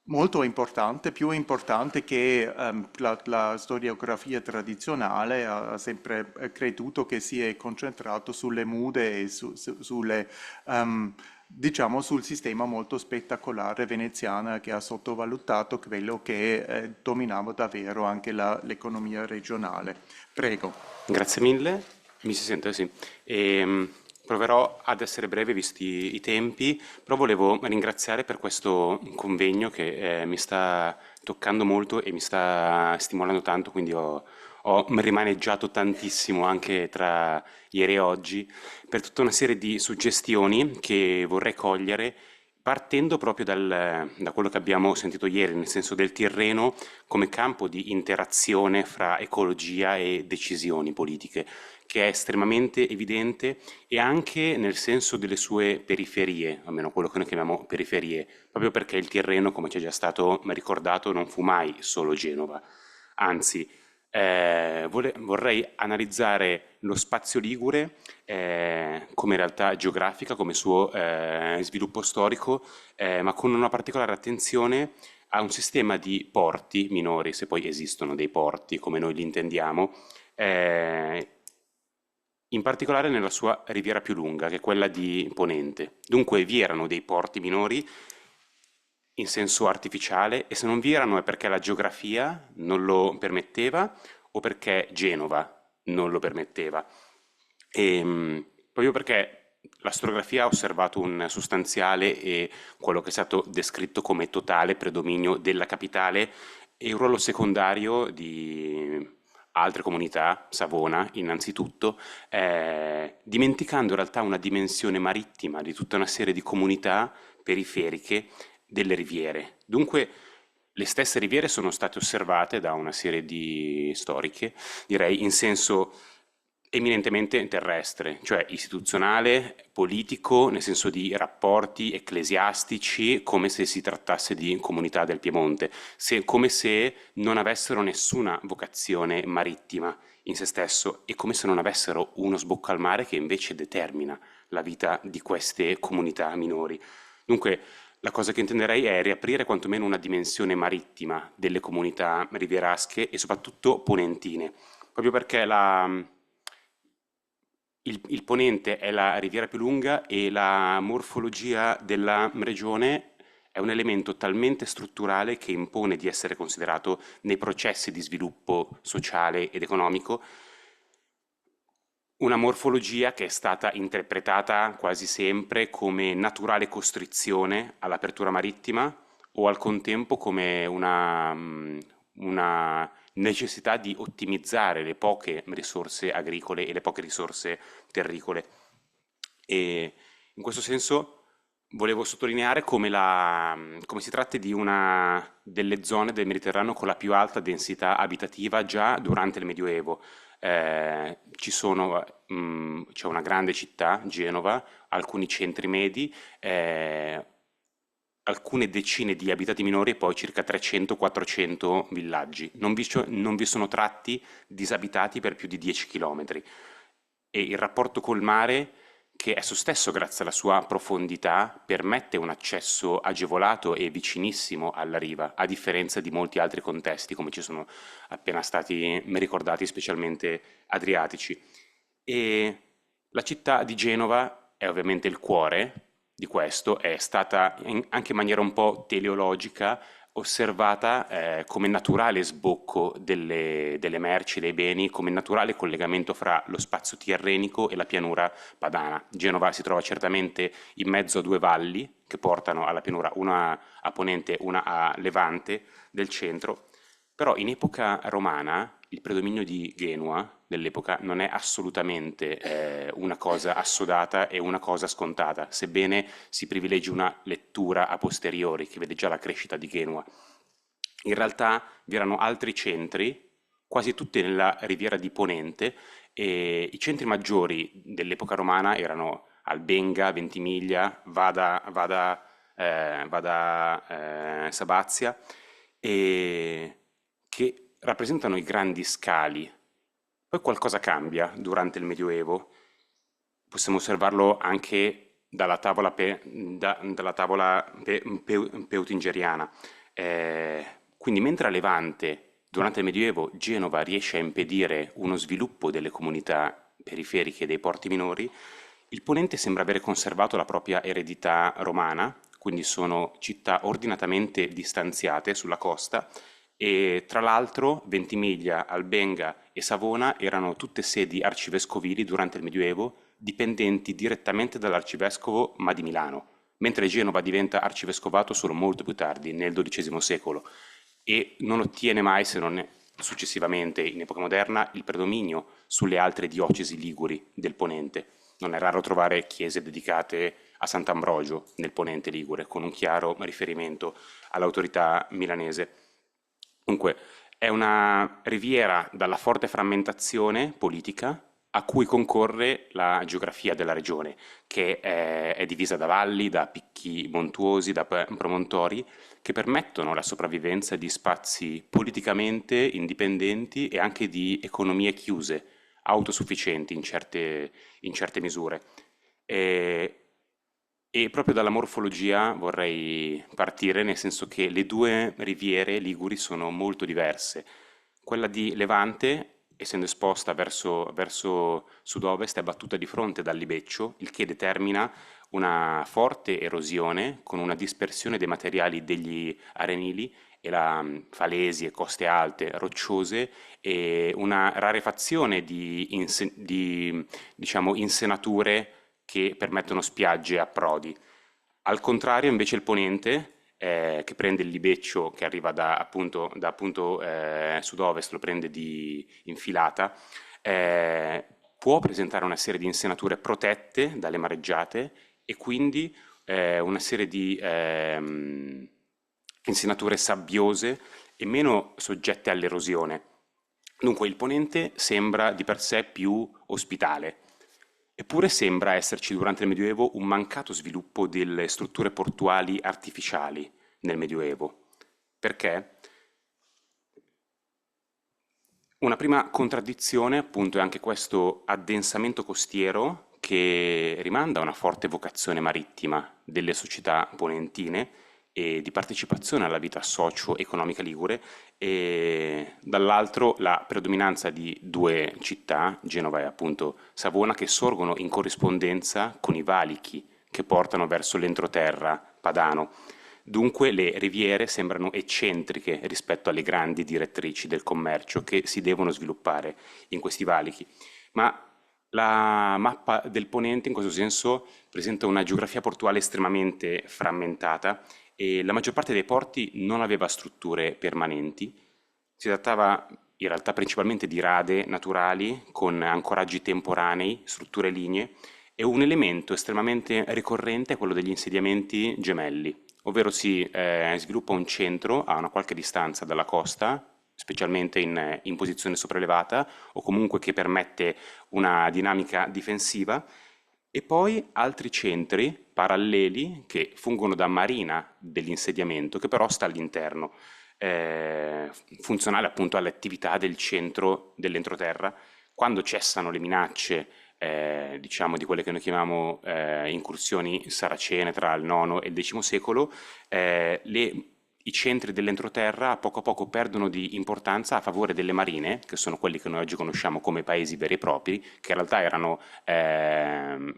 molto importante, più importante che la storiografia tradizionale. Ha sempre creduto che si è concentrato sulle mude e diciamo sul sistema molto spettacolare veneziano, che ha sottovalutato quello che dominava davvero anche l'economia regionale. Prego. Grazie mille, mi si sente? Sì. Proverò ad essere breve visti i tempi, però volevo ringraziare per questo convegno che mi sta toccando molto e mi sta stimolando tanto, quindi ho rimaneggiato tantissimo anche tra ieri e oggi per tutta una serie di suggestioni che vorrei cogliere partendo proprio da quello che abbiamo sentito ieri, nel senso del Tirreno come campo di interazione fra ecologia e decisioni politiche, che è estremamente evidente e anche nel senso delle sue periferie, almeno quello che noi chiamiamo periferie, proprio perché il Tirreno, come ci è già stato ricordato, non fu mai solo Genova, anzi vorrei analizzare lo spazio ligure come realtà geografica, come suo sviluppo storico, ma con una particolare attenzione a un sistema di porti minori, se poi esistono dei porti come noi li intendiamo, eh, in particolare nella sua riviera più lunga, che è quella di Ponente. Dunque vi erano dei porti minori in senso artificiale e se non vi erano è perché la geografia non lo permetteva o perché Genova non lo permetteva. Proprio perché la storiografia ha osservato un sostanziale e quello che è stato descritto come totale predominio della capitale e un ruolo secondario di altre comunità, Savona innanzitutto, dimenticando in realtà una dimensione marittima di tutta una serie di comunità periferiche delle riviere. Dunque le stesse riviere sono state osservate da una serie di storiche, direi in senso eminentemente terrestre, cioè istituzionale, politico, nel senso di rapporti ecclesiastici, come se si trattasse di comunità del Piemonte, come se non avessero nessuna vocazione marittima in se stesso e come se non avessero uno sbocco al mare che invece determina la vita di queste comunità minori. Dunque, la cosa che intenderei è riaprire quantomeno una dimensione marittima delle comunità rivierasche e soprattutto ponentine, proprio perché il ponente è la riviera più lunga e la morfologia della regione è un elemento talmente strutturale che impone di essere considerato nei processi di sviluppo sociale ed economico una morfologia che è stata interpretata quasi sempre come naturale costrizione all'apertura marittima o al contempo come una necessità di ottimizzare le poche risorse agricole e le poche risorse terricole. E in questo senso volevo sottolineare come si tratti di una delle zone del Mediterraneo con la più alta densità abitativa già durante il Medioevo. C'è una grande città, Genova, alcuni centri medi, alcune decine di abitati minori e poi circa 300-400 villaggi. Non vi sono tratti disabitati per più di 10 chilometri. E il rapporto col mare, che esso stesso, grazie alla sua profondità, permette un accesso agevolato e vicinissimo alla riva, a differenza di molti altri contesti, come ci sono appena stati ricordati, specialmente adriatici. E la città di Genova è ovviamente il cuore di questo, è stata anche in maniera un po' teleologica osservata come naturale sbocco delle merci, dei beni, come naturale collegamento fra lo spazio tirrenico e la pianura padana. Genova si trova certamente in mezzo a due valli che portano alla pianura, una a ponente, una a levante del centro, però in epoca romana il predominio di Genua dell'epoca non è assolutamente una cosa assodata e una cosa scontata, sebbene si privilegi una lettura a posteriori che vede già la crescita di Genua. In realtà vi erano altri centri, quasi tutti nella riviera di Ponente, e i centri maggiori dell'epoca romana erano Albenga, Ventimiglia, Sabazia, e che rappresentano i grandi scali. Poi qualcosa cambia durante il Medioevo, possiamo osservarlo anche dalla tavola peutingeriana. Quindi mentre a Levante, durante il Medioevo, Genova riesce a impedire uno sviluppo delle comunità periferiche dei porti minori, il Ponente sembra avere conservato la propria eredità romana, quindi sono città ordinatamente distanziate sulla costa, e tra l'altro Ventimiglia, Albenga e Savona erano tutte sedi arcivescovili durante il Medioevo, dipendenti direttamente dall'arcivescovo ma di Milano, mentre Genova diventa arcivescovato solo molto più tardi, nel XII secolo, e non ottiene mai, se non successivamente in epoca moderna, il predominio sulle altre diocesi liguri del Ponente. Non è raro trovare chiese dedicate a Sant'Ambrogio nel Ponente ligure, con un chiaro riferimento all'autorità milanese. Dunque, è una riviera dalla forte frammentazione politica a cui concorre la geografia della regione, che è divisa da valli, da picchi montuosi, da promontori, che permettono la sopravvivenza di spazi politicamente indipendenti e anche di economie chiuse, autosufficienti in certe misure. E, e proprio dalla morfologia vorrei partire, nel senso che le due riviere liguri sono molto diverse. Quella di Levante, essendo esposta verso sud-ovest, è battuta di fronte dal Libeccio, il che determina una forte erosione con una dispersione dei materiali degli arenili e falesi e coste alte, rocciose, e una rarefazione diciamo, insenature che permettono spiagge e approdi. Al contrario, invece, il ponente, che prende il Libeccio, che arriva da sud-ovest, lo prende di infilata, può presentare una serie di insenature protette dalle mareggiate e quindi una serie di insenature sabbiose e meno soggette all'erosione. Dunque il ponente sembra di per sé più ospitale. Eppure sembra esserci durante il Medioevo un mancato sviluppo delle strutture portuali artificiali nel Medioevo. Perché? Una prima contraddizione, appunto, è anche questo addensamento costiero che rimanda a una forte vocazione marittima delle società ponentine e di partecipazione alla vita socio-economica ligure, e dall'altro la predominanza di due città, Genova e appunto Savona, che sorgono in corrispondenza con i valichi che portano verso l'entroterra padano. Dunque le riviere sembrano eccentriche rispetto alle grandi direttrici del commercio che si devono sviluppare in questi valichi. Ma la mappa del Ponente in questo senso presenta una geografia portuale estremamente frammentata e la maggior parte dei porti non aveva strutture permanenti. Si trattava in realtà principalmente di rade naturali con ancoraggi temporanei, strutture lignee, e un elemento estremamente ricorrente è quello degli insediamenti gemelli, ovvero si sviluppa un centro a una qualche distanza dalla costa, specialmente in posizione sopraelevata, o comunque che permette una dinamica difensiva, e poi altri centri paralleli che fungono da marina dell'insediamento, che però sta all'interno, funzionale appunto alle attività del centro dell'entroterra. Quando cessano le minacce, diciamo, di quelle che noi chiamiamo incursioni saracene tra il IX e il X secolo, i centri dell'entroterra a poco perdono di importanza a favore delle marine, che sono quelli che noi oggi conosciamo come paesi veri e propri, che in realtà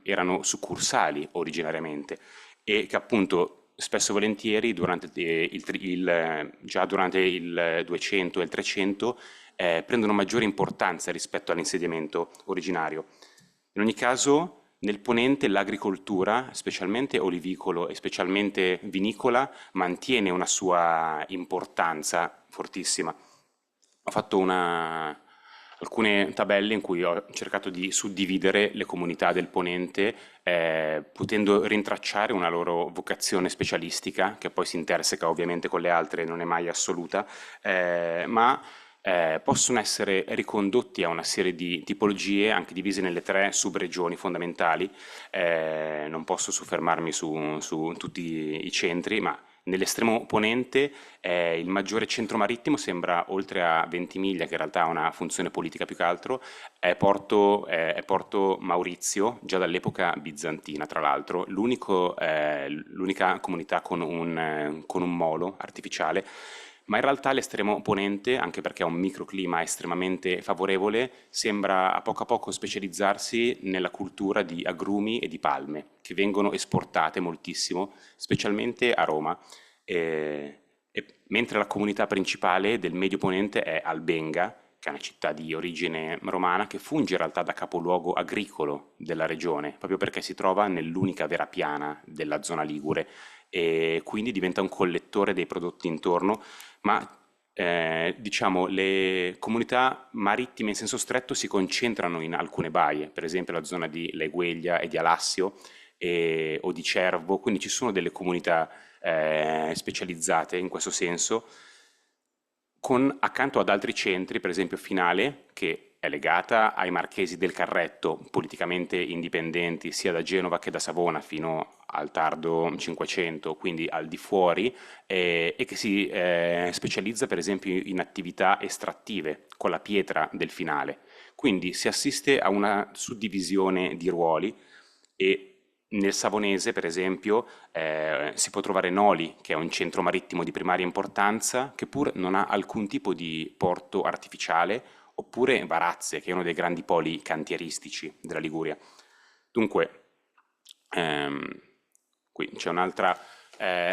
erano succursali originariamente e che appunto spesso e volentieri già durante il 200 e il 300 prendono maggiore importanza rispetto all'insediamento originario. In ogni caso, nel ponente l'agricoltura, specialmente olivicolo e specialmente vinicola, mantiene una sua importanza fortissima. Ho fatto alcune tabelle in cui ho cercato di suddividere le comunità del ponente, potendo rintracciare una loro vocazione specialistica, che poi si interseca ovviamente con le altre, non è mai assoluta, ma possono essere ricondotti a una serie di tipologie anche divise nelle 3 subregioni fondamentali. Non posso soffermarmi su tutti i centri, ma nell'estremo ponente il maggiore centro marittimo sembra, oltre a Ventimiglia, che in realtà ha una funzione politica più che altro, è Porto Maurizio, già dall'epoca bizantina tra l'altro, l'unica comunità con un molo artificiale. Ma in realtà l'estremo ponente, anche perché ha un microclima estremamente favorevole, sembra a poco specializzarsi nella cultura di agrumi e di palme, che vengono esportate moltissimo, specialmente a Roma. Mentre la comunità principale del Medio Ponente è Albenga, che è una città di origine romana, che funge in realtà da capoluogo agricolo della regione, proprio perché si trova nell'unica vera piana della zona ligure e quindi diventa un collettore dei prodotti intorno, ma diciamo le comunità marittime in senso stretto si concentrano in alcune baie, per esempio la zona di Laigueglia e di Alassio o di Cervo, quindi ci sono delle comunità specializzate in questo senso, accanto ad altri centri, per esempio Finale, che è legata ai Marchesi del Carretto, politicamente indipendenti sia da Genova che da Savona fino al tardo Cinquecento, quindi al di fuori, e che si specializza per esempio in attività estrattive con la pietra del Finale. Quindi si assiste a una suddivisione di ruoli e nel Savonese, per esempio, si può trovare Noli, che è un centro marittimo di primaria importanza, che pur non ha alcun tipo di porto artificiale, oppure Varazze, che è uno dei grandi poli cantieristici della Liguria. Dunque, qui c'è un'altra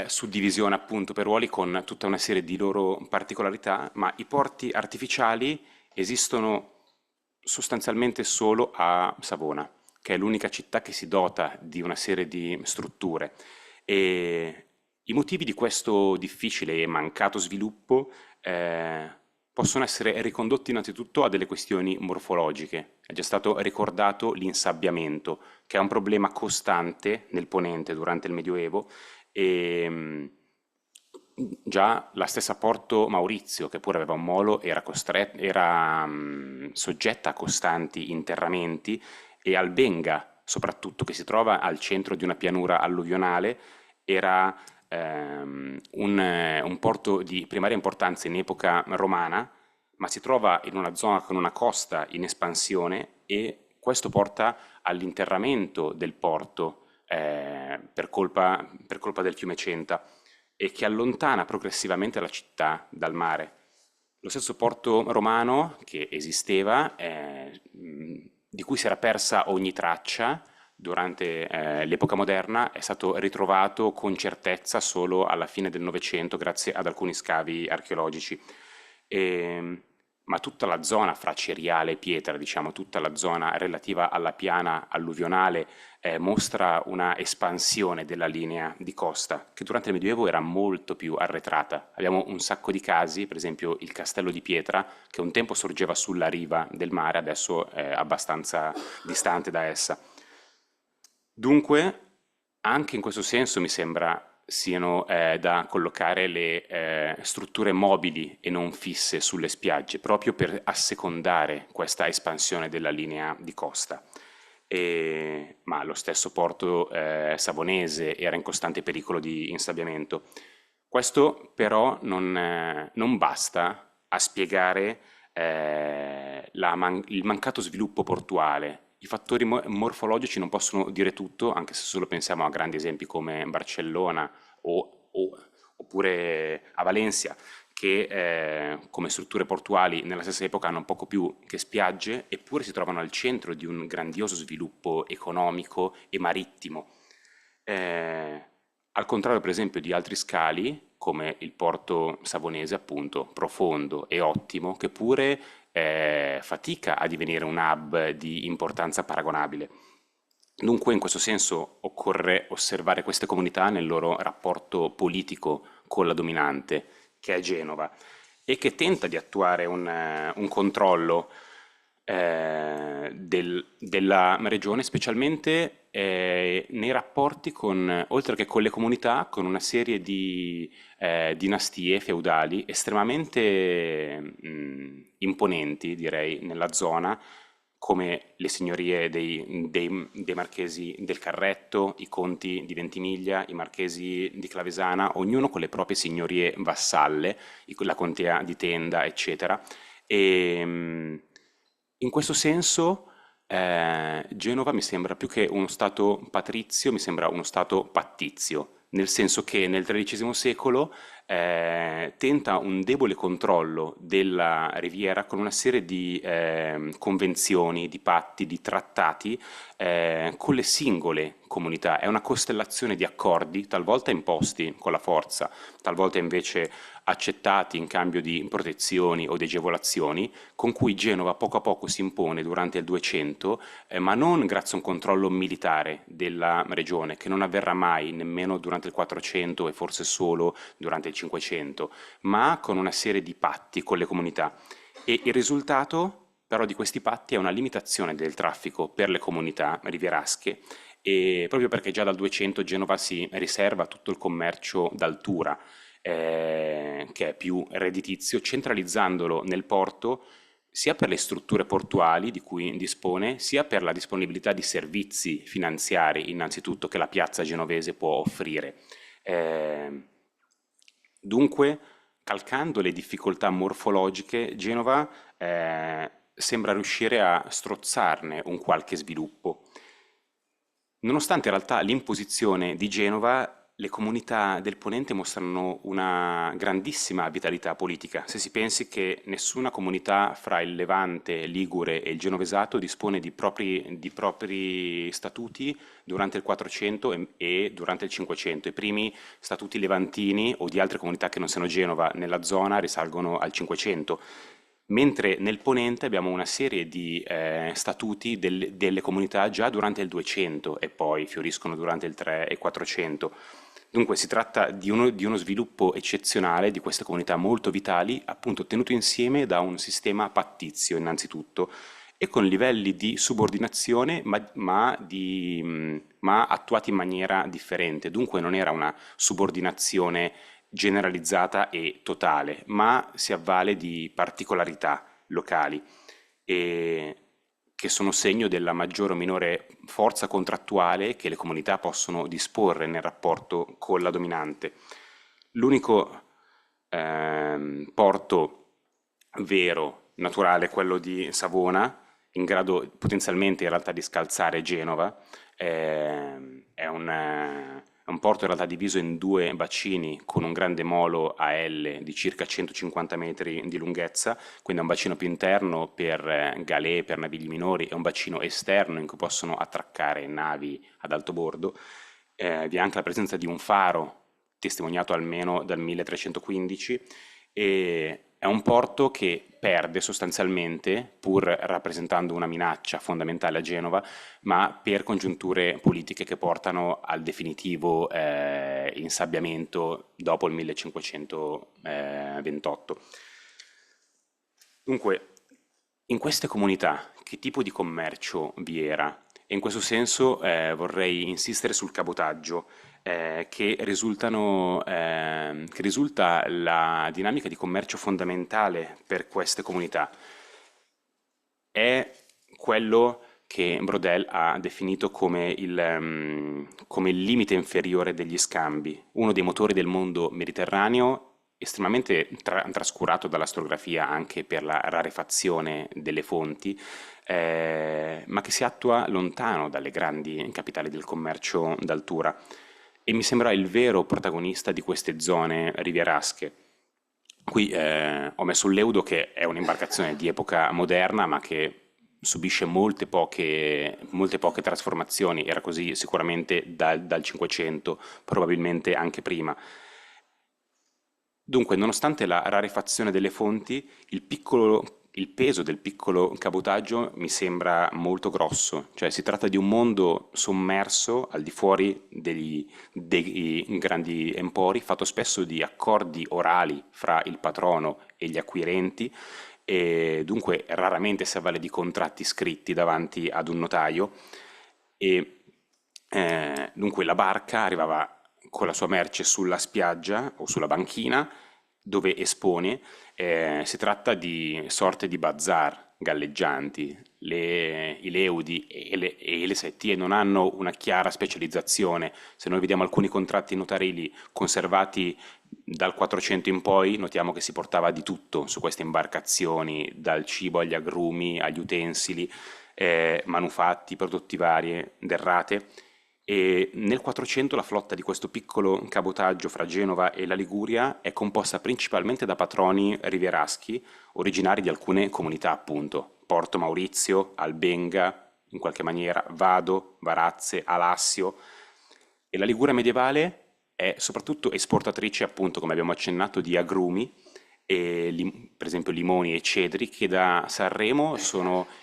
suddivisione appunto per ruoli con tutta una serie di loro particolarità, ma i porti artificiali esistono sostanzialmente solo a Savona, che è l'unica città che si dota di una serie di strutture. E i motivi di questo difficile e mancato sviluppo possono essere ricondotti innanzitutto a delle questioni morfologiche. È già stato ricordato l'insabbiamento, che è un problema costante nel Ponente durante il Medioevo e già la stessa Porto Maurizio, che pure aveva un molo, era soggetta a costanti interramenti, e Albenga, soprattutto, che si trova al centro di una pianura alluvionale, era un porto di primaria importanza in epoca romana, ma si trova in una zona con una costa in espansione e questo porta all'interramento del porto per colpa del fiume Centa e che allontana progressivamente la città dal mare. Lo stesso porto romano che esisteva, di cui si era persa ogni traccia durante l'epoca moderna, è stato ritrovato con certezza solo alla fine del Novecento grazie ad alcuni scavi archeologici. Ma tutta la zona fra Ceriale e Pietra, diciamo tutta la zona relativa alla piana alluvionale, mostra una espansione della linea di costa che durante il Medioevo era molto più arretrata. Abbiamo un sacco di casi, per esempio il Castello di Pietra, che un tempo sorgeva sulla riva del mare, adesso è abbastanza distante da essa. Dunque, anche in questo senso mi sembra siano da collocare le strutture mobili e non fisse sulle spiagge, proprio per assecondare questa espansione della linea di costa. ma lo stesso porto savonese era in costante pericolo di insabbiamento. Questo però non basta a spiegare il mancato sviluppo portuale. I fattori morfologici non possono dire tutto, anche se solo pensiamo a grandi esempi come Barcellona oppure a Valencia, che come strutture portuali nella stessa epoca hanno poco più che spiagge, eppure si trovano al centro di un grandioso sviluppo economico e marittimo. Al contrario, per esempio, di altri scali, come il porto savonese, appunto, profondo e ottimo, che pure fatica a divenire un hub di importanza paragonabile. Dunque, in questo senso, occorre osservare queste comunità nel loro rapporto politico con la dominante, che è Genova, e che tenta di attuare un controllo della regione, specialmente nei rapporti con, oltre che con le comunità, con una serie di dinastie feudali estremamente imponenti, direi, nella zona, come le signorie dei marchesi del Carretto, i conti di Ventimiglia, i marchesi di Clavesana, ognuno con le proprie signorie vassalle, la contea di Tenda, eccetera. E, in questo senso Genova mi sembra più che uno stato patrizio, mi sembra uno stato pattizio, nel senso che nel XIII secolo tenta un debole controllo della riviera con una serie di convenzioni, di patti, di trattati con le singole comunità. È una costellazione di accordi, talvolta imposti con la forza, talvolta invece accettati in cambio di protezioni o di agevolazioni, con cui Genova poco a poco si impone durante il 200, ma non grazie a un controllo militare della regione, che non avverrà mai nemmeno durante il 400 e forse solo durante il 500, ma con una serie di patti con le comunità. E il risultato però di questi patti è una limitazione del traffico per le comunità rivierasche, e proprio perché già dal 200 Genova si riserva tutto il commercio d'altura, che è più redditizio, centralizzandolo nel porto sia per le strutture portuali di cui dispone, sia per la disponibilità di servizi finanziari, innanzitutto, che la piazza genovese può offrire. Eh, Dunque, calcando le difficoltà morfologiche, Genova sembra riuscire a strozzarne un qualche sviluppo. Nonostante in realtà l'imposizione di Genova, le comunità del Ponente mostrano una grandissima vitalità politica. Se si pensi che nessuna comunità fra il Levante, Ligure e il Genovesato dispone di propri statuti durante il 400 e durante il 500. I primi statuti levantini o di altre comunità che non siano Genova nella zona risalgono al 500. Mentre nel Ponente abbiamo una serie di statuti delle comunità già durante il 200 e poi fioriscono durante il 3 e 400. Dunque si tratta di uno sviluppo eccezionale di queste comunità molto vitali, appunto tenuto insieme da un sistema pattizio innanzitutto e con livelli di subordinazione ma attuati in maniera differente. Dunque non era una subordinazione generalizzata e totale, ma si avvale di particolarità locali e che sono segno della maggiore o minore forza contrattuale che le comunità possono disporre nel rapporto con la dominante. L'unico porto vero, naturale, è quello di Savona, in grado potenzialmente in realtà di scalzare Genova. È un porto in realtà diviso in due bacini con un grande molo a L di circa 150 metri di lunghezza, quindi è un bacino più interno per galee, per navigli minori, e un bacino esterno in cui possono attraccare navi ad alto bordo. Vi è anche la presenza di un faro, testimoniato almeno dal 1315, e è un porto che perde sostanzialmente, pur rappresentando una minaccia fondamentale a Genova, ma per congiunture politiche che portano al definitivo insabbiamento dopo il 1528. Dunque, in queste comunità che tipo di commercio vi era? E in questo senso vorrei insistere sul cabotaggio, che risulta la dinamica di commercio fondamentale per queste comunità. È quello che Brodel ha definito come il limite inferiore degli scambi, uno dei motori del mondo mediterraneo, estremamente trascurato dalla storiografia anche per la rarefazione delle fonti, ma che si attua lontano dalle grandi capitali del commercio d'altura. E mi sembra il vero protagonista di queste zone rivierasche. Qui ho messo un Leudo che è un'imbarcazione di epoca moderna, ma che subisce molte poche trasformazioni, era così sicuramente dal 500, probabilmente anche prima. Dunque, nonostante la rarefazione delle fonti, il peso del piccolo cabotaggio mi sembra molto grosso, cioè si tratta di un mondo sommerso al di fuori dei grandi empori, fatto spesso di accordi orali fra il patrono e gli acquirenti, e dunque raramente si avvale di contratti scritti davanti ad un notaio, e dunque la barca arrivava con la sua merce sulla spiaggia o sulla banchina dove espone. Si tratta di sorte di bazar galleggianti. I Leudi e le settie non hanno una chiara specializzazione. Se noi vediamo alcuni contratti notarili conservati dal 400 in poi, notiamo che si portava di tutto su queste imbarcazioni, dal cibo agli agrumi, agli utensili, manufatti, prodotti vari, derrate. E nel 400 la flotta di questo piccolo cabotaggio fra Genova e la Liguria è composta principalmente da patroni rivieraschi, originari di alcune comunità appunto, Porto Maurizio, Albenga, in qualche maniera Vado, Varazze, Alassio. E la Liguria medievale è soprattutto esportatrice, appunto, come abbiamo accennato, di agrumi, e per esempio limoni e cedri, che da Sanremo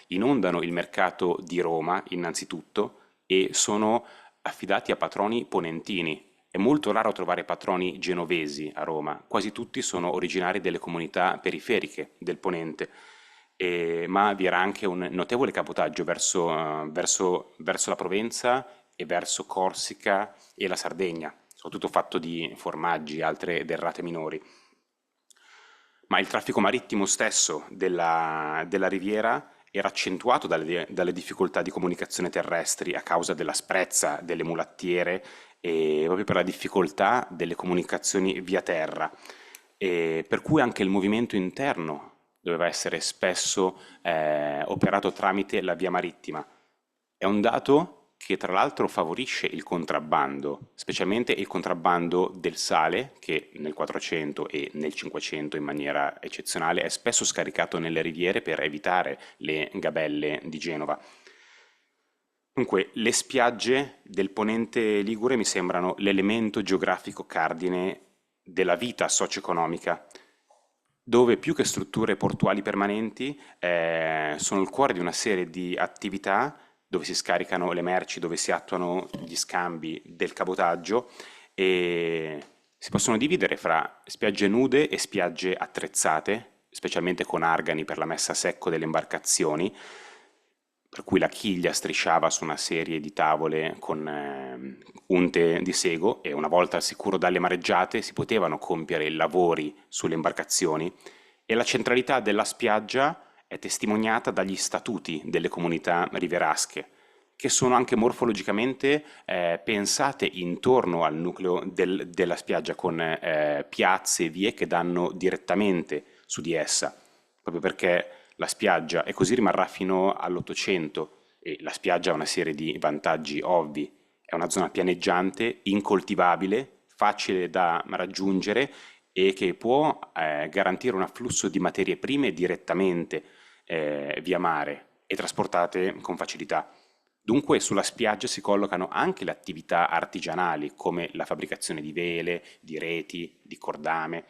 inondano il mercato di Roma innanzitutto e sono affidati a patroni ponentini. È molto raro trovare patroni genovesi a Roma, quasi tutti sono originari delle comunità periferiche del Ponente, ma vi era anche un notevole cabotaggio verso la Provenza e verso Corsica e la Sardegna, soprattutto fatto di formaggi e altre derrate minori. Ma il traffico marittimo stesso della riviera era accentuato dalle difficoltà di comunicazione terrestri a causa dell'asprezza delle mulattiere e proprio per la difficoltà delle comunicazioni via terra. E per cui anche il movimento interno doveva essere spesso operato tramite la via marittima. È un dato che tra l'altro favorisce il contrabbando, specialmente il contrabbando del sale, che nel 400 e nel 500 in maniera eccezionale è spesso scaricato nelle riviere per evitare le gabelle di Genova. Dunque, le spiagge del ponente ligure mi sembrano l'elemento geografico cardine della vita socio-economica, dove più che strutture portuali permanenti sono il cuore di una serie di attività dove si scaricano le merci, dove si attuano gli scambi del cabotaggio, e si possono dividere fra spiagge nude e spiagge attrezzate, specialmente con argani per la messa a secco delle imbarcazioni, per cui la chiglia strisciava su una serie di tavole con unte di sego, e una volta al sicuro dalle mareggiate si potevano compiere i lavori sulle imbarcazioni, e la centralità della spiaggia è testimoniata dagli statuti delle comunità rivierasche, che sono anche morfologicamente pensate intorno al nucleo della spiaggia, con piazze e vie che danno direttamente su di essa, proprio perché la spiaggia, e così rimarrà fino all'Ottocento, e la spiaggia ha una serie di vantaggi ovvi. È una zona pianeggiante, incoltivabile, facile da raggiungere e che può garantire un afflusso di materie prime direttamente via mare e trasportate con facilità. Dunque sulla spiaggia si collocano anche le attività artigianali come la fabbricazione di vele, di reti, di cordame,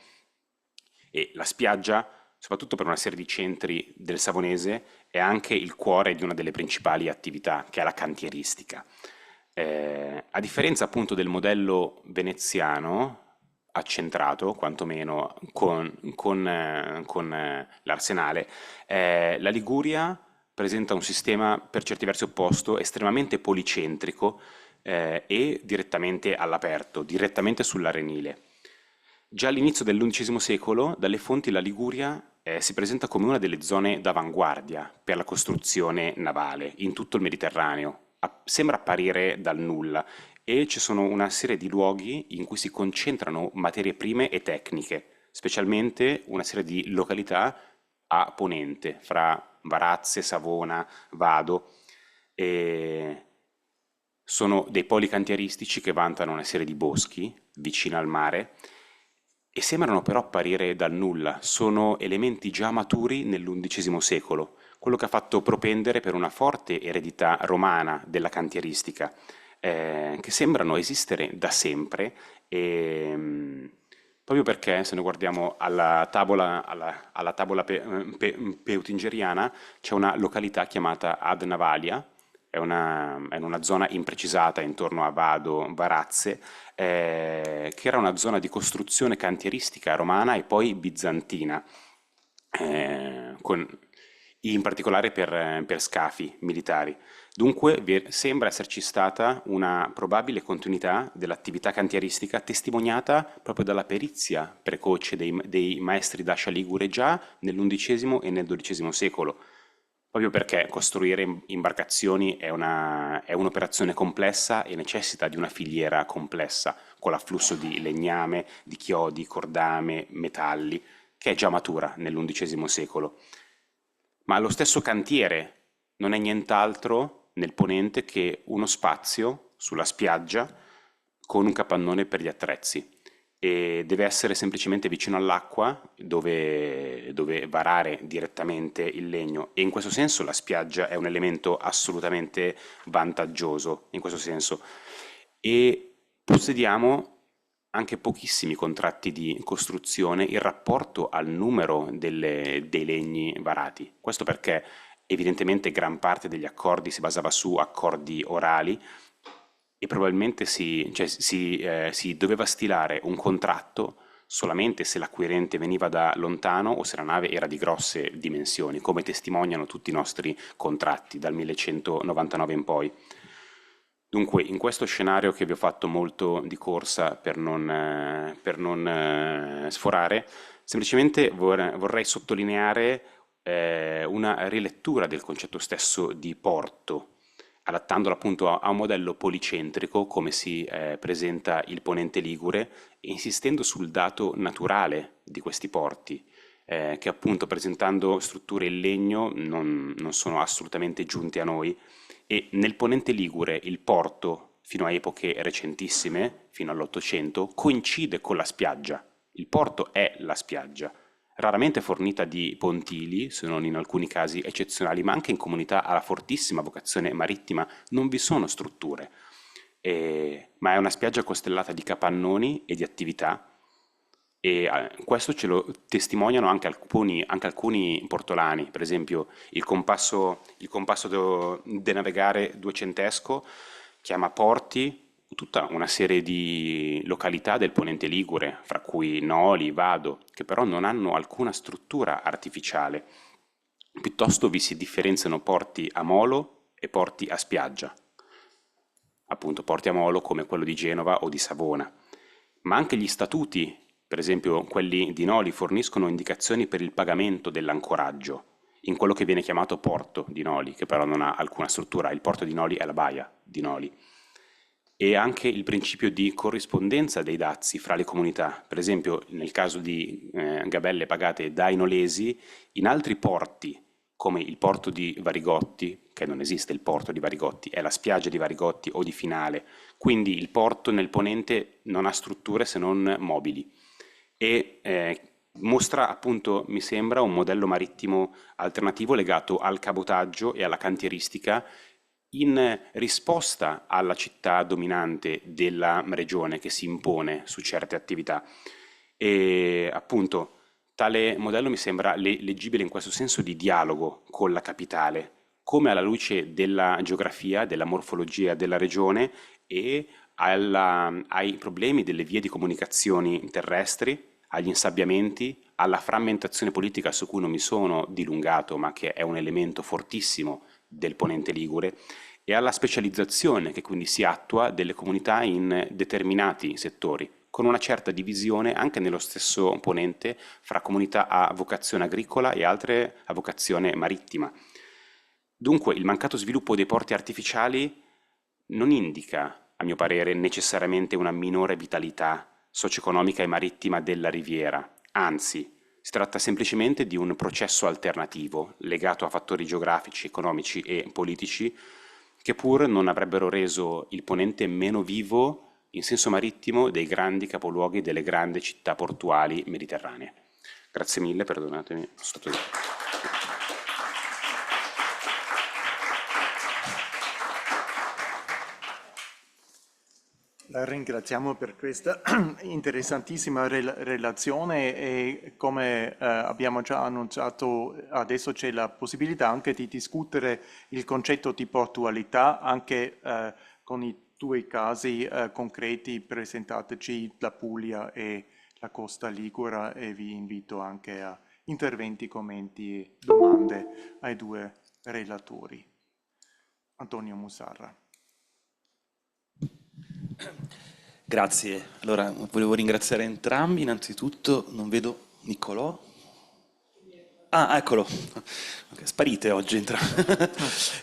e la spiaggia, soprattutto per una serie di centri del Savonese, è anche il cuore di una delle principali attività, che è la cantieristica. A differenza appunto del modello veneziano, accentrato quantomeno con l'Arsenale, la Liguria presenta un sistema per certi versi opposto, estremamente policentrico e direttamente all'aperto, direttamente sull'arenile. Già all'inizio dell'undicesimo secolo, dalle fonti la Liguria si presenta come una delle zone d'avanguardia per la costruzione navale in tutto il Mediterraneo. Sembra apparire dal nulla e ci sono una serie di luoghi in cui si concentrano materie prime e tecniche, specialmente una serie di località a ponente, fra Varazze, Savona, Vado. E sono dei poli cantieristici che vantano una serie di boschi vicino al mare e sembrano però apparire dal nulla, sono elementi già maturi nell'undicesimo secolo, quello che ha fatto propendere per una forte eredità romana della cantieristica, che sembrano esistere da sempre, e, proprio perché se noi guardiamo alla tavola peutingeriana c'è una località chiamata Ad Navalia, è una zona imprecisata intorno a Vado, Varazze, che era una zona di costruzione cantieristica romana e poi bizantina, in particolare per scafi militari. Dunque sembra esserci stata una probabile continuità dell'attività cantieristica testimoniata proprio dalla perizia precoce dei maestri d'ascia ligure già nell'undicesimo e nel XII secolo. Proprio perché costruire imbarcazioni è un'operazione complessa e necessita di una filiera complessa, con l'afflusso di legname, di chiodi, cordame, metalli, che è già matura nell'undicesimo secolo. Ma lo stesso cantiere non è nient'altro nel ponente che uno spazio sulla spiaggia con un capannone per gli attrezzi e deve essere semplicemente vicino all'acqua dove varare direttamente il legno e in questo senso la spiaggia è un elemento assolutamente vantaggioso in questo senso e possediamo anche pochissimi contratti di costruzione in rapporto al numero dei legni varati. Questo perché evidentemente gran parte degli accordi si basava su accordi orali e probabilmente si doveva stilare un contratto solamente se l'acquirente veniva da lontano o se la nave era di grosse dimensioni, come testimoniano tutti i nostri contratti dal 1199 in poi. Dunque, in questo scenario che vi ho fatto molto di corsa per non sforare, semplicemente vorrei sottolineare una rilettura del concetto stesso di porto, adattandolo appunto a un modello policentrico come si presenta il ponente ligure e insistendo sul dato naturale di questi porti, che appunto presentando strutture in legno non sono assolutamente giunte a noi e nel ponente ligure il porto, fino a epoche recentissime, fino all'Ottocento, coincide con la spiaggia. Il porto è la spiaggia, raramente fornita di pontili, se non in alcuni casi eccezionali, ma anche in comunità alla fortissima vocazione marittima non vi sono strutture, ma è una spiaggia costellata di capannoni e di attività e questo ce lo testimoniano anche alcuni portolani, per esempio il compasso de navegare duecentesco chiama porti tutta una serie di località del ponente ligure, fra cui Noli, Vado, che però non hanno alcuna struttura artificiale. Piuttosto vi si differenziano porti a molo e porti a spiaggia, appunto porti a molo come quello di Genova o di Savona. Ma anche gli statuti, per esempio quelli di Noli, forniscono indicazioni per il pagamento dell'ancoraggio in quello che viene chiamato porto di Noli, che però non ha alcuna struttura. Il porto di Noli è la baia di Noli. E anche il principio di corrispondenza dei dazi fra le comunità. Per esempio, nel caso di gabelle pagate dai nolesi, in altri porti, come il porto di Varigotti, che non esiste il porto di Varigotti, è la spiaggia di Varigotti o di Finale, quindi il porto nel ponente non ha strutture se non mobili. E mostra appunto, mi sembra, un modello marittimo alternativo legato al cabotaggio e alla cantieristica in risposta alla città dominante della regione che si impone su certe attività. E appunto tale modello mi sembra leggibile in questo senso di dialogo con la capitale, come alla luce della geografia, della morfologia della regione e ai problemi delle vie di comunicazioni terrestri, agli insabbiamenti, alla frammentazione politica su cui non mi sono dilungato, ma che è un elemento fortissimo del ponente ligure, e alla specializzazione che quindi si attua delle comunità in determinati settori, con una certa divisione anche nello stesso ponente fra comunità a vocazione agricola e altre a vocazione marittima. Dunque il mancato sviluppo dei porti artificiali non indica, a mio parere, necessariamente una minore vitalità socio-economica e marittima della riviera, anzi, si tratta semplicemente di un processo alternativo legato a fattori geografici, economici e politici che pur non avrebbero reso il ponente meno vivo in senso marittimo dei grandi capoluoghi delle grandi città portuali mediterranee. Grazie mille, perdonatemi, sono stato... La ringraziamo per questa interessantissima relazione e come abbiamo già annunciato adesso c'è la possibilità anche di discutere il concetto di portualità anche con i due casi concreti, presentateci la Puglia e la Costa Ligure e vi invito anche a interventi, commenti e domande ai due relatori. Antonio Musarra. Grazie. Allora, volevo ringraziare entrambi. Innanzitutto, non vedo Niccolò. Ah, eccolo. Ok, sparite oggi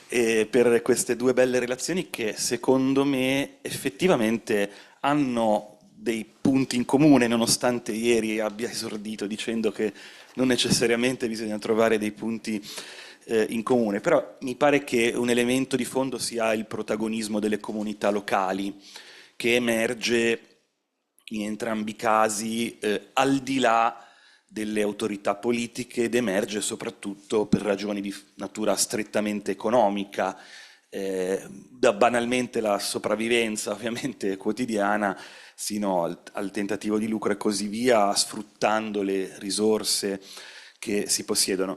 e per queste due belle relazioni che secondo me effettivamente hanno dei punti in comune, nonostante ieri abbia esordito dicendo che non necessariamente bisogna trovare dei punti in comune, però mi pare che un elemento di fondo sia il protagonismo delle comunità locali, che emerge in entrambi i casi al di là delle autorità politiche ed emerge soprattutto per ragioni di natura strettamente economica, da banalmente la sopravvivenza ovviamente quotidiana sino al tentativo di lucro e così via, sfruttando le risorse che si possiedono.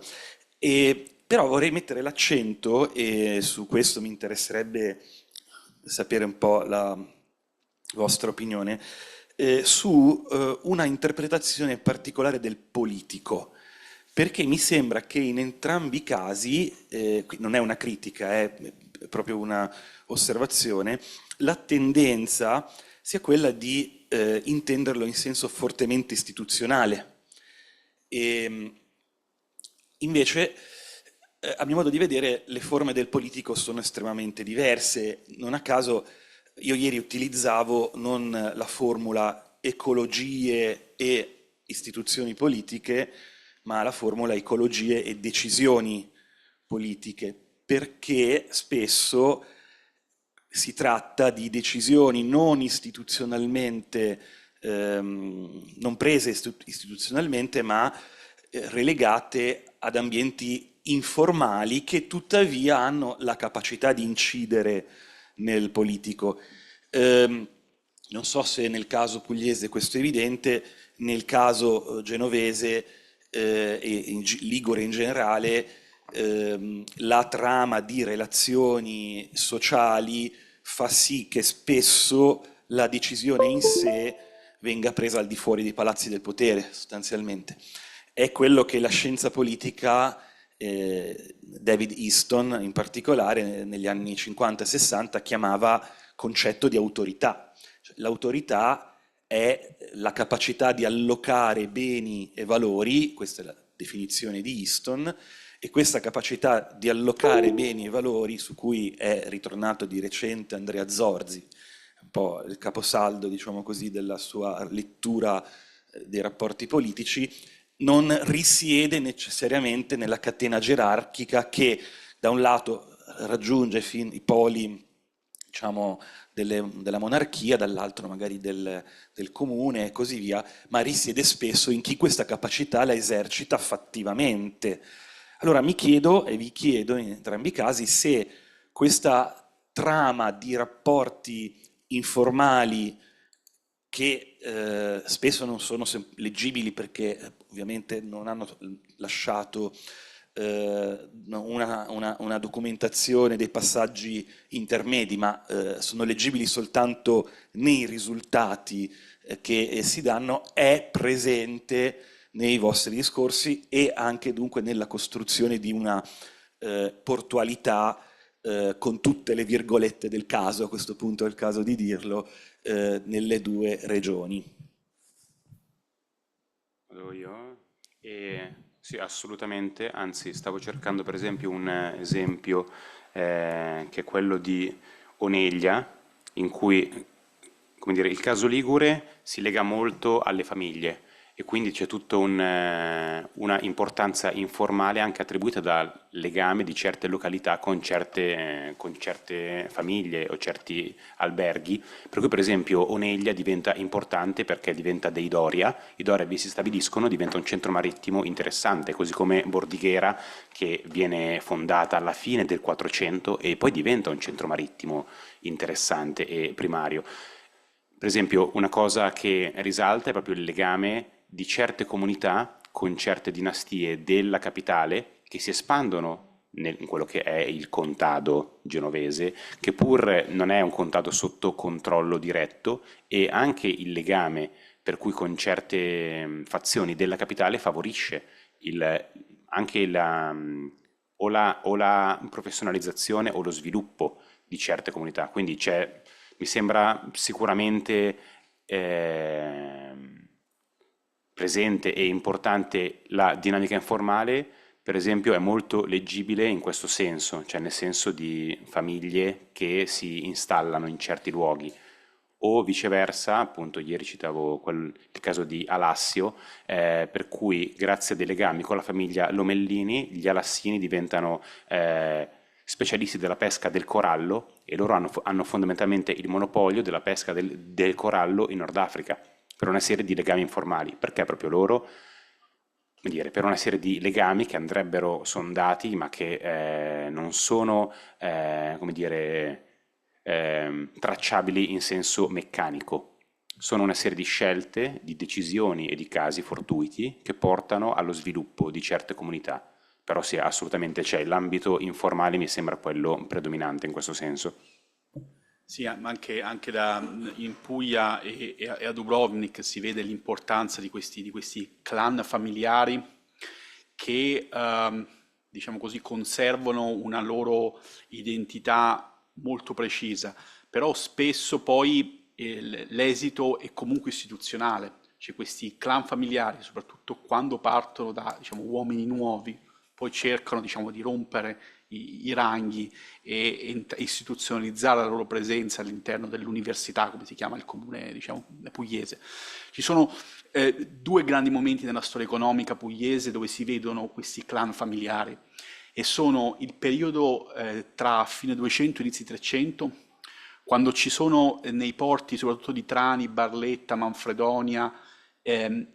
Però vorrei mettere l'accento, e su questo mi interesserebbe sapere un po' la vostra opinione, su una interpretazione particolare del politico, perché mi sembra che in entrambi i casi, non è una critica, è proprio una osservazione, la tendenza sia quella di intenderlo in senso fortemente istituzionale. Invece, a mio modo di vedere, le forme del politico sono estremamente diverse. Non a caso io ieri utilizzavo non la formula ecologie e istituzioni politiche, ma la formula ecologie e decisioni politiche, perché spesso si tratta di decisioni non istituzionalmente, non prese istituzionalmente, ma relegate ad ambienti informali che tuttavia hanno la capacità di incidere nel politico. Non so se nel caso pugliese questo è evidente, nel caso genovese e ligure in generale, la trama di relazioni sociali fa sì che spesso la decisione in sé venga presa al di fuori dei palazzi del potere, sostanzialmente. È quello che la scienza politica, David Easton in particolare, negli anni 50 e 60 chiamava concetto di autorità. Cioè, l'autorità è la capacità di allocare beni e valori, questa è la definizione di Easton, e questa capacità di allocare beni e valori, su cui è ritornato di recente Andrea Zorzi, un po' il caposaldo, diciamo così, della sua lettura dei rapporti politici, non risiede necessariamente nella catena gerarchica che da un lato raggiunge i poli, diciamo, della monarchia, dall'altro magari del comune e così via, ma risiede spesso in chi questa capacità la esercita fattivamente. Allora mi chiedo, e vi chiedo in entrambi i casi, se questa trama di rapporti informali che spesso non sono leggibili perché ovviamente non hanno lasciato una documentazione dei passaggi intermedi, ma sono leggibili soltanto nei risultati che si danno, è presente nei vostri discorsi e anche dunque nella costruzione di una portualità con tutte le virgolette del caso, a questo punto è il caso di dirlo, nelle due regioni. Vado io? Sì, assolutamente, anzi stavo cercando per esempio un esempio che è quello di Oneglia, in cui, come dire, il caso Ligure si lega molto alle famiglie e quindi c'è tutta una importanza informale anche attribuita dal legame di certe località con certe famiglie o certi alberghi, per cui per esempio Oneglia diventa importante perché diventa dei Doria, i Doria vi si stabiliscono, diventa un centro marittimo interessante, così come Bordighera che viene fondata alla fine del 400 e poi diventa un centro marittimo interessante e primario. Per esempio, una cosa che risalta è proprio il legame di certe comunità con certe dinastie della capitale che si espandono in quello che è il contado genovese, che pur non è un contado sotto controllo diretto, e anche il legame per cui con certe fazioni della capitale favorisce anche o la professionalizzazione o lo sviluppo di certe comunità. Quindi mi sembra sicuramente presente e importante la dinamica informale, per esempio è molto leggibile in questo senso, cioè nel senso di famiglie che si installano in certi luoghi. O viceversa, appunto ieri citavo il caso di Alassio, per cui grazie a dei legami con la famiglia Lomellini gli alassini diventano specialisti della pesca del corallo e loro hanno fondamentalmente il monopolio della pesca del corallo in Nord Africa per una serie di legami informali, perché proprio loro, come dire, per una serie di legami che andrebbero sondati ma che non sono, come dire, tracciabili in senso meccanico. Sono una serie di scelte, di decisioni e di casi fortuiti che portano allo sviluppo di certe comunità. Però sì, assolutamente c'è, l'ambito informale mi sembra quello predominante in questo senso. Sì, ma anche in Puglia e a Dubrovnik si vede l'importanza di questi clan familiari che, diciamo così, conservano una loro identità molto precisa, però spesso poi l'esito è comunque istituzionale. C'è questi clan familiari, soprattutto quando partono da, diciamo, uomini nuovi, poi cercano, diciamo, di rompere i ranghi e istituzionalizzare la loro presenza all'interno dell'università, come si chiama il comune, diciamo, pugliese. Ci sono due grandi momenti nella storia economica pugliese dove si vedono questi clan familiari e sono il periodo tra fine 200 e inizi 300, quando ci sono nei porti, soprattutto di Trani, Barletta, Manfredonia,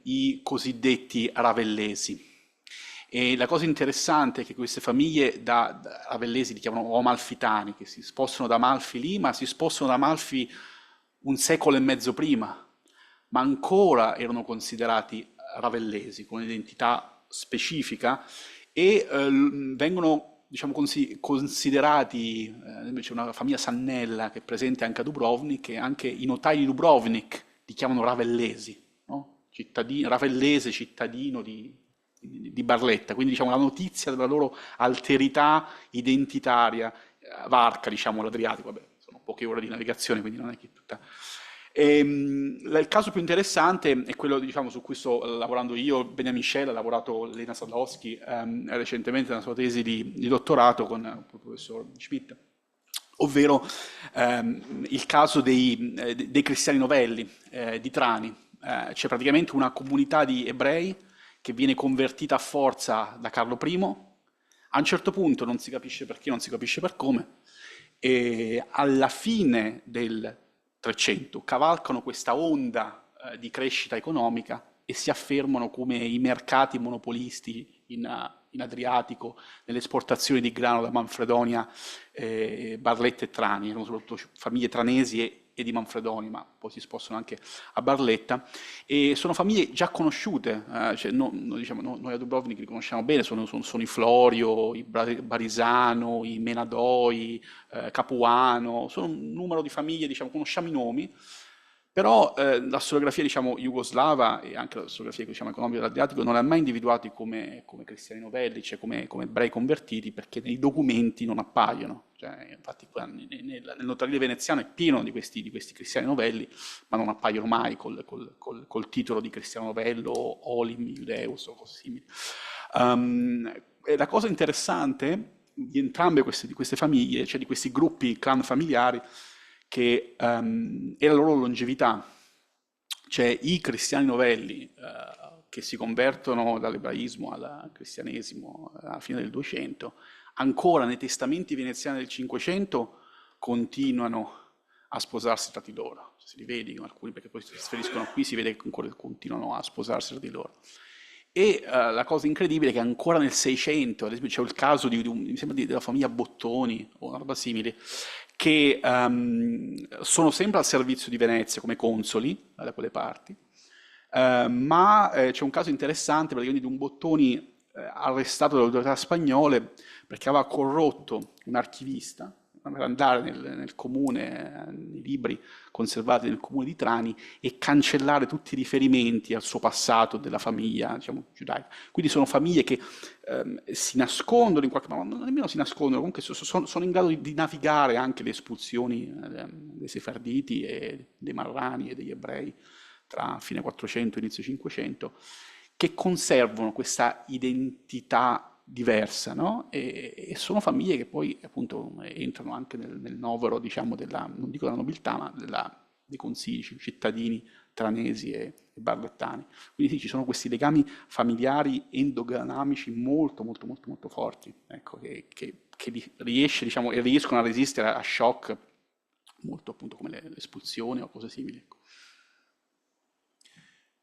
i cosiddetti ravellesi. E la cosa interessante è che queste famiglie da ravellesi li chiamano o amalfitani, che si spostano da Amalfi lì, ma si spostano da Amalfi un secolo e mezzo prima, ma ancora erano considerati ravellesi con un'identità specifica e vengono, diciamo, considerati, c'è una famiglia Sannella che è presente anche a Dubrovnik e anche i notai di Dubrovnik li chiamano ravellesi, no? Ravellese, cittadino di Barletta, quindi diciamo la notizia della loro alterità identitaria varca, diciamo, l'Adriatico, vabbè, sono poche ore di navigazione, quindi non è che tutta. Il caso più interessante è quello, diciamo, su cui sto lavorando io. Beniamin Shell ha lavorato, Lena Sadlowski, recentemente nella sua tesi di dottorato con il professor Schmidt, ovvero il caso dei cristiani novelli di Trani. C'è praticamente una comunità di ebrei che viene convertita a forza da Carlo I. A un certo punto non si capisce perché, non si capisce per come, e alla fine del 300 cavalcano questa onda di crescita economica e si affermano come i mercati monopolisti in Adriatico, nelle esportazioni di grano da Manfredonia, Barletta e Trani. Erano soprattutto famiglie tranesi e di Manfredonia, ma poi si spostano anche a Barletta, e sono famiglie già conosciute, cioè diciamo, noi a Dubrovnik li conosciamo bene, sono i Florio, i Barisano, i Menadoi, Capuano, sono un numero di famiglie, diciamo, conosciamo i nomi, Però la storiografia, diciamo, jugoslava e anche la storiografia, diciamo, economica dell'Adriatico non ha mai individuati come cristiani novelli, cioè come ebrei convertiti, perché nei documenti non appaiono. Cioè, infatti nel notarile veneziano è pieno di questi cristiani novelli, ma non appaiono mai col titolo di cristiano novello o olim iudeus o cose simili. E la cosa interessante di entrambe queste famiglie, cioè di questi gruppi clan familiari, che è la loro longevità, cioè i cristiani novelli che si convertono dall'ebraismo al cristianesimo alla fine del 200, ancora nei testamenti veneziani del 500 continuano a sposarsi tra di loro. Si li vedi alcuni, perché poi si trasferiscono qui, si vede che ancora continuano a sposarsi tra di loro. E la cosa incredibile è che ancora nel 600, ad esempio, c'è il caso mi sembra della famiglia Bottoni o una roba simile, che sono sempre al servizio di Venezia come consoli da quelle parti, ma c'è un caso interessante praticamente di un Bottoni arrestato dalle autorità spagnole perché aveva corrotto un archivista per andare nel comune, nei libri conservati nel comune di Trani, e cancellare tutti i riferimenti al suo passato della famiglia, diciamo, giudaica. Quindi sono famiglie che si nascondono in qualche modo, non nemmeno si nascondono, comunque sono in grado di navigare anche le espulsioni dei sefarditi e dei marrani e degli ebrei tra fine 400 e inizio 500, che conservano questa identità diversa, no? E sono famiglie che poi appunto entrano anche nel novero, diciamo, non dico della nobiltà, ma dei consigli, cittadini tranesi e barlettani. Quindi sì, ci sono questi legami familiari endogamici molto, molto, molto, molto forti, ecco, che diciamo, e riescono a resistere a shock molto appunto come l'espulsione o cose simili. Ecco.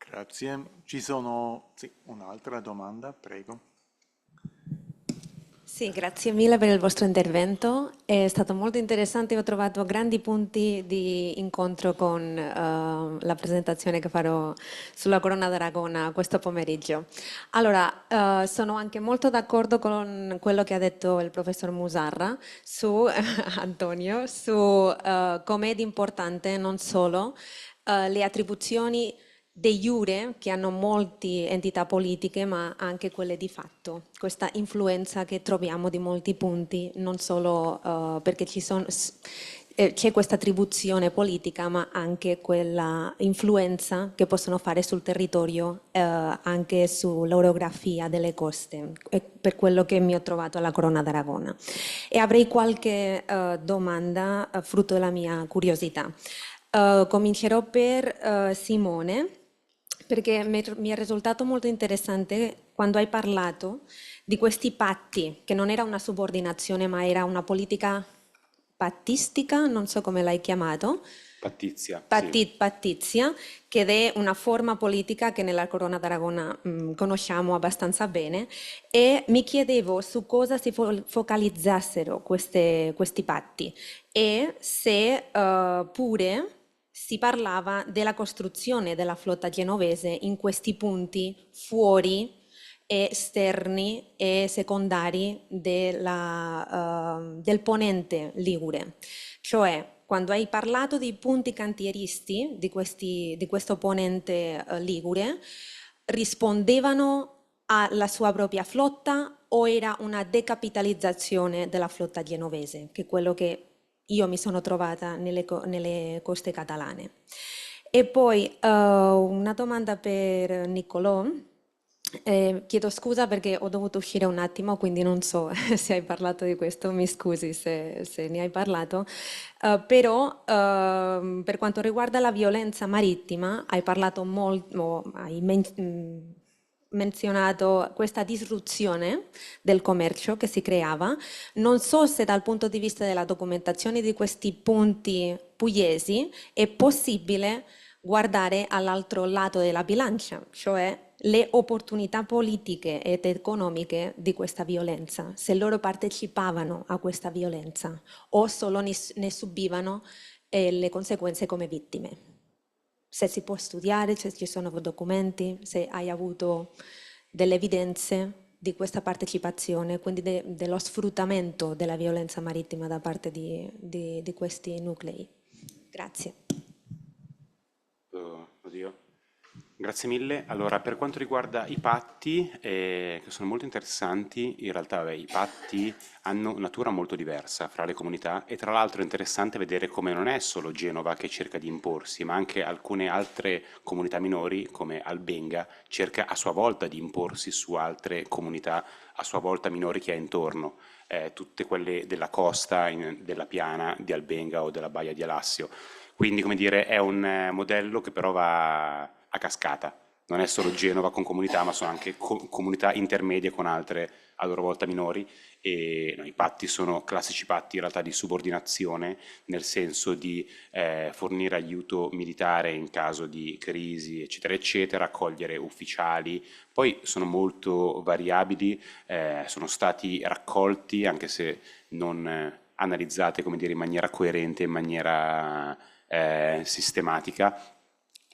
Grazie. Ci sono... Sì, un'altra domanda, prego. Sì, grazie mille per il vostro intervento, è stato molto interessante, ho trovato grandi punti di incontro con la presentazione che farò sulla Corona d'Aragona questo pomeriggio. Allora, sono anche molto d'accordo con quello che ha detto il professor Musarra su Antonio, su come è importante non solo le attribuzioni de iure, che hanno molte entità politiche, ma anche quelle di fatto. Questa influenza che troviamo di molti punti, non solo perché c'è questa attribuzione politica, ma anche quella influenza che possono fare sul territorio, anche sull'orografia delle coste, per quello che mi ho trovato alla Corona d'Aragona. E avrei qualche domanda frutto della mia curiosità. Comincerò per Simone, perché mi è risultato molto interessante quando hai parlato di questi patti, che non era una subordinazione, ma era una politica pattistica, non so come l'hai chiamato. Pattizia, Pattizia, che è una forma politica che nella Corona d'Aragona conosciamo abbastanza bene, e mi chiedevo su cosa si focalizzassero questi patti e se pure si parlava della costruzione della flotta genovese in questi punti fuori, esterni e secondari del ponente ligure. Cioè, quando hai parlato di punti cantieristi di questo ponente ligure, rispondevano alla sua propria flotta o era una decapitalizzazione della flotta genovese, che è quello che io mi sono trovata nelle coste catalane. E poi una domanda per Niccolò. Chiedo scusa perché ho dovuto uscire un attimo, quindi non so se hai parlato di questo, mi scusi se ne hai parlato, però per quanto riguarda la violenza marittima hai parlato molto, hai menzionato questa disruzione del commercio che si creava. Non so se dal punto di vista della documentazione di questi punti pugliesi è possibile guardare all'altro lato della bilancia, cioè le opportunità politiche ed economiche di questa violenza, se loro partecipavano a questa violenza o solo ne subivano le conseguenze come vittime. Se si può studiare, se ci sono documenti, se hai avuto delle evidenze di questa partecipazione, quindi dello sfruttamento della violenza marittima da parte di questi nuclei. Grazie. Oddio. Grazie mille. Allora, per quanto riguarda i patti, che sono molto interessanti, in realtà i patti hanno natura molto diversa fra le comunità e tra l'altro è interessante vedere come non è solo Genova che cerca di imporsi, ma anche alcune altre comunità minori, come Albenga, cerca a sua volta di imporsi su altre comunità a sua volta minori che ha intorno, tutte quelle della costa, della piana di Albenga o della baia di Alassio. Quindi, come dire, è un modello che però va a cascata. Non è solo Genova con comunità, ma sono anche comunità intermedie con altre a loro volta minori. E no, i patti sono classici patti in realtà di subordinazione, nel senso di fornire aiuto militare in caso di crisi, eccetera, eccetera, accogliere ufficiali. Poi sono molto variabili, sono stati raccolti, anche se non analizzate, come dire, in maniera coerente, in maniera sistematica,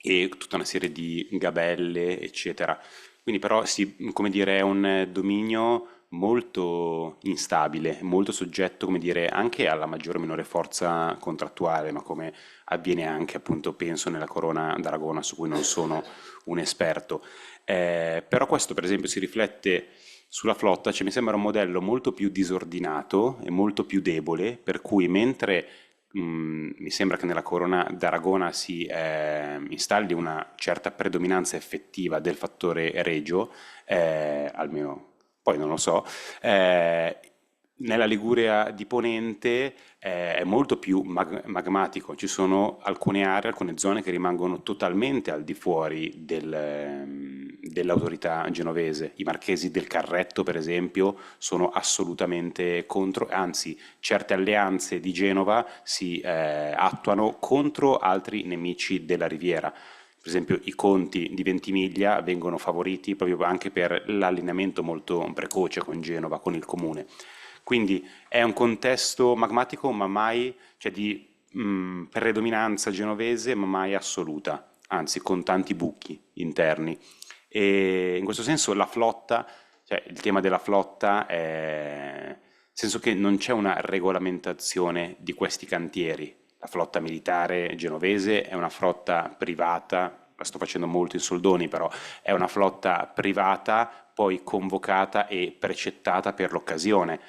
e tutta una serie di gabelle, eccetera. Quindi però sì, come dire, è un dominio molto instabile, molto soggetto, come dire, anche alla maggiore o minore forza contrattuale, ma come avviene anche, appunto, penso nella Corona d'Aragona, su cui non sono un esperto. Però questo, per esempio, si riflette sulla flotta, cioè mi sembra un modello molto più disordinato e molto più debole, per cui mentre mi sembra che nella Corona d'Aragona si installi una certa predominanza effettiva del fattore regio, almeno poi non lo so, nella Liguria di Ponente è molto più magmatico, ci sono alcune aree, alcune zone che rimangono totalmente al di fuori dell'autorità genovese. I Marchesi del Carretto, per esempio, sono assolutamente contro, anzi, certe alleanze di Genova si attuano contro altri nemici della Riviera. Per esempio i conti di Ventimiglia vengono favoriti proprio anche per l'allineamento molto precoce con Genova, con il comune. Quindi è un contesto magmatico, ma mai, cioè di predominanza genovese, ma mai assoluta, anzi con tanti buchi interni. E in questo senso la flotta, cioè il tema della flotta è nel senso che non c'è una regolamentazione di questi cantieri. La flotta militare genovese è una flotta privata, la sto facendo molto in soldoni, però è una flotta privata, poi convocata e precettata per l'occasione,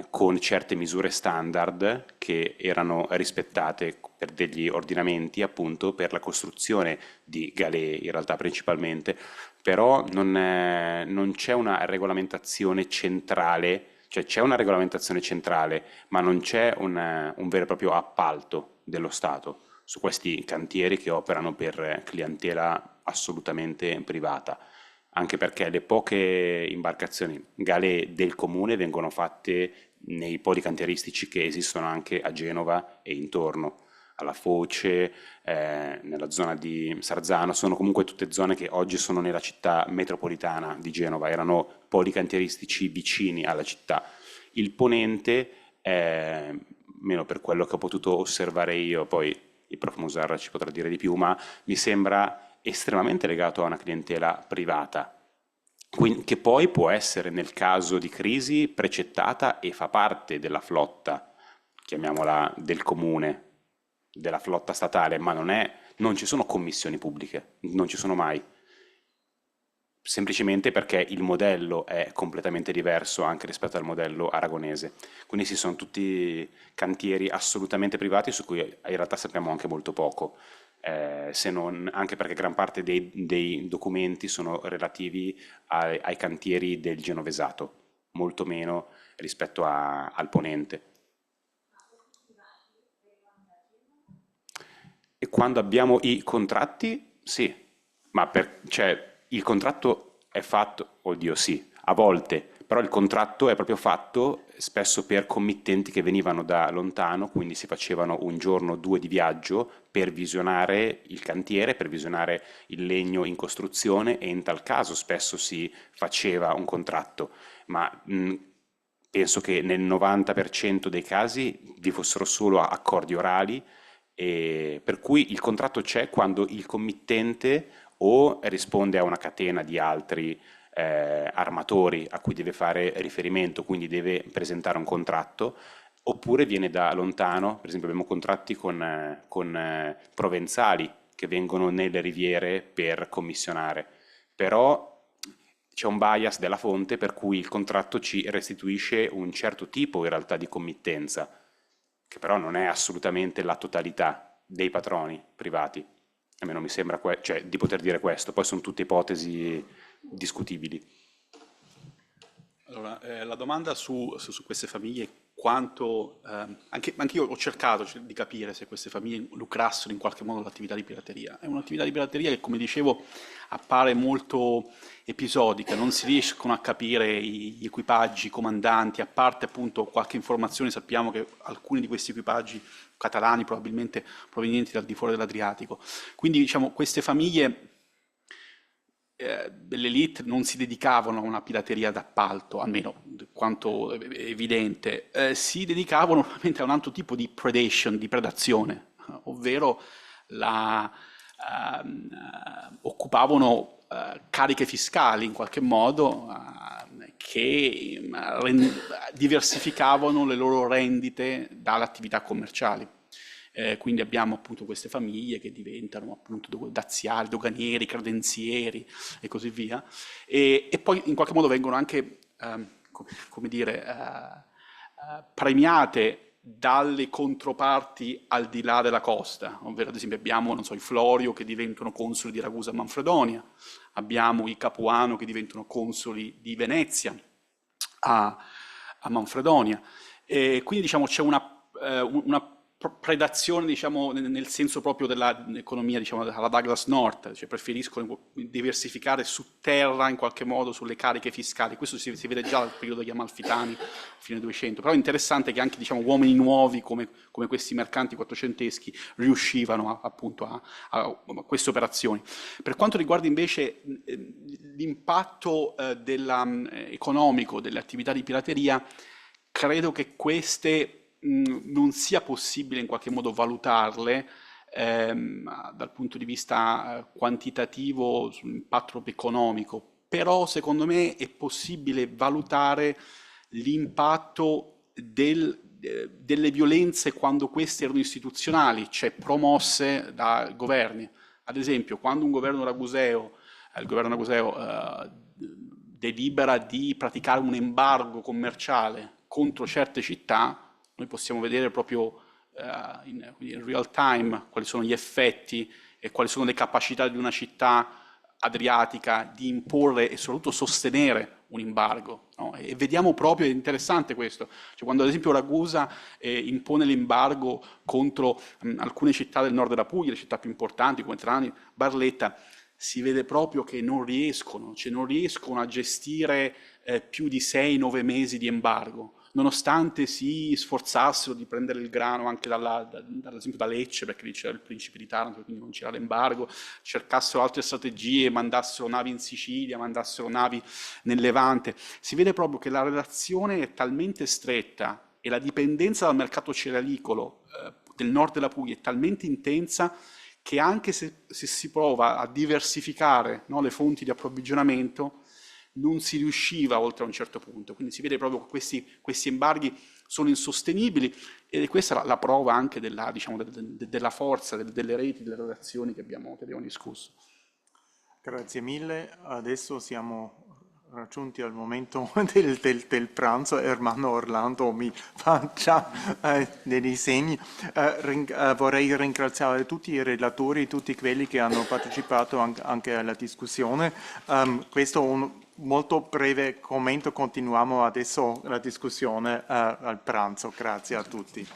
con certe misure standard che erano rispettate per degli ordinamenti, appunto, per la costruzione di galee, in realtà principalmente, però non c'è una regolamentazione centrale, cioè c'è una regolamentazione centrale, ma non c'è un vero e proprio appalto dello Stato su questi cantieri che operano per clientela assolutamente privata, anche perché le poche imbarcazioni galee del comune vengono fatte nei poli cantieristici che esistono anche a Genova e intorno, alla Foce, nella zona di Sarzano, sono comunque tutte zone che oggi sono nella città metropolitana di Genova, erano poli cantieristici vicini alla città. Il Ponente, meno per quello che ho potuto osservare io, poi il prof. Musarra ci potrà dire di più, ma mi sembra estremamente legato a una clientela privata, che poi può essere nel caso di crisi precettata e fa parte della flotta, chiamiamola del comune, della flotta statale, ma non ci sono commissioni pubbliche, non ci sono mai, semplicemente perché il modello è completamente diverso anche rispetto al modello aragonese. Quindi sì, sono tutti cantieri assolutamente privati su cui in realtà sappiamo anche molto poco, se non, anche perché gran parte dei documenti sono relativi ai cantieri del Genovesato, molto meno rispetto al Ponente. E quando abbiamo i contratti, sì, ma cioè, il contratto è fatto, oddio sì, a volte, però il contratto è proprio fatto spesso per committenti che venivano da lontano, quindi si facevano un giorno o due di viaggio per visionare il cantiere, per visionare il legno in costruzione e in tal caso spesso si faceva un contratto, ma penso che nel 90% dei casi vi fossero solo accordi orali, e per cui il contratto c'è quando il committente o risponde a una catena di altri armatori a cui deve fare riferimento, quindi deve presentare un contratto, oppure viene da lontano. Per esempio abbiamo contratti con provenzali che vengono nelle riviere per commissionare, però c'è un bias della fonte per cui il contratto ci restituisce un certo tipo in realtà di committenza, che però non è assolutamente la totalità dei patroni privati. Almeno mi sembra cioè, di poter dire questo, poi sono tutte ipotesi discutibili. Allora, la domanda su queste famiglie, quanto, anche io ho cercato di capire se queste famiglie lucrassero in qualche modo l'attività di pirateria. È un'attività di pirateria che, come dicevo, appare molto episodica, non si riescono a capire gli equipaggi, i comandanti, a parte appunto qualche informazione, sappiamo che alcuni di questi equipaggi catalani probabilmente provenienti dal di fuori dell'Adriatico. Quindi diciamo queste famiglie dell'elite non si dedicavano a una pirateria d'appalto, almeno quanto è evidente, si dedicavano ovviamente a un altro tipo di predation, di predazione, ovvero occupavano cariche fiscali in qualche modo che diversificavano le loro rendite dalle attività commerciali. Quindi abbiamo appunto queste famiglie che diventano appunto daziari, doganieri, credenzieri e così via, e poi in qualche modo vengono anche, come dire, premiate dalle controparti al di là della costa, ovvero ad esempio abbiamo, non so, i Florio che diventano consoli di Ragusa a Manfredonia, abbiamo i Capuano che diventano consoli di Venezia a Manfredonia, e quindi diciamo c'è una predazione, diciamo, nel senso proprio dell'economia, diciamo, alla Douglas North, cioè preferiscono diversificare su terra in qualche modo sulle cariche fiscali. Questo si vede già dal periodo degli Amalfitani, fine 200, però è interessante che anche, diciamo, uomini nuovi come questi mercanti quattrocenteschi riuscivano appunto a queste operazioni. Per quanto riguarda invece l'impatto economico delle attività di pirateria, credo che queste non sia possibile in qualche modo valutarle dal punto di vista quantitativo sull'impatto economico, però secondo me è possibile valutare l'impatto delle violenze quando queste erano istituzionali, cioè promosse da governi. Ad esempio, quando un governo raguseo, il governo raguseo delibera di praticare un embargo commerciale contro certe città, noi possiamo vedere proprio in real time quali sono gli effetti e quali sono le capacità di una città adriatica di imporre e soprattutto sostenere un embargo, no? E vediamo proprio, è interessante questo, cioè quando ad esempio Ragusa impone l'embargo contro alcune città del nord della Puglia, le città più importanti come Trani, Barletta, si vede proprio che non riescono a gestire più di 6-9 mesi di embargo, nonostante si sforzassero di prendere il grano anche ad esempio da Lecce, perché lì c'era il principe di Taranto, quindi non c'era l'embargo, cercassero altre strategie, mandassero navi in Sicilia, mandassero navi nel Levante. Si vede proprio che la relazione è talmente stretta e la dipendenza dal mercato cerealicolo del nord della Puglia è talmente intensa che anche se si prova a diversificare, no, le fonti di approvvigionamento, non si riusciva oltre a un certo punto. Quindi si vede proprio che questi embarghi sono insostenibili, e questa è la prova anche diciamo, della forza, delle reti, delle relazioni che abbiamo discusso. Grazie mille. Adesso siamo raggiunti al momento del pranzo. Ermanno Orlando mi fa già dei segni. Vorrei ringraziare tutti i relatori, tutti quelli che hanno partecipato anche alla discussione. Questo è un molto breve commento, continuiamo adesso la discussione al pranzo. Grazie a tutti.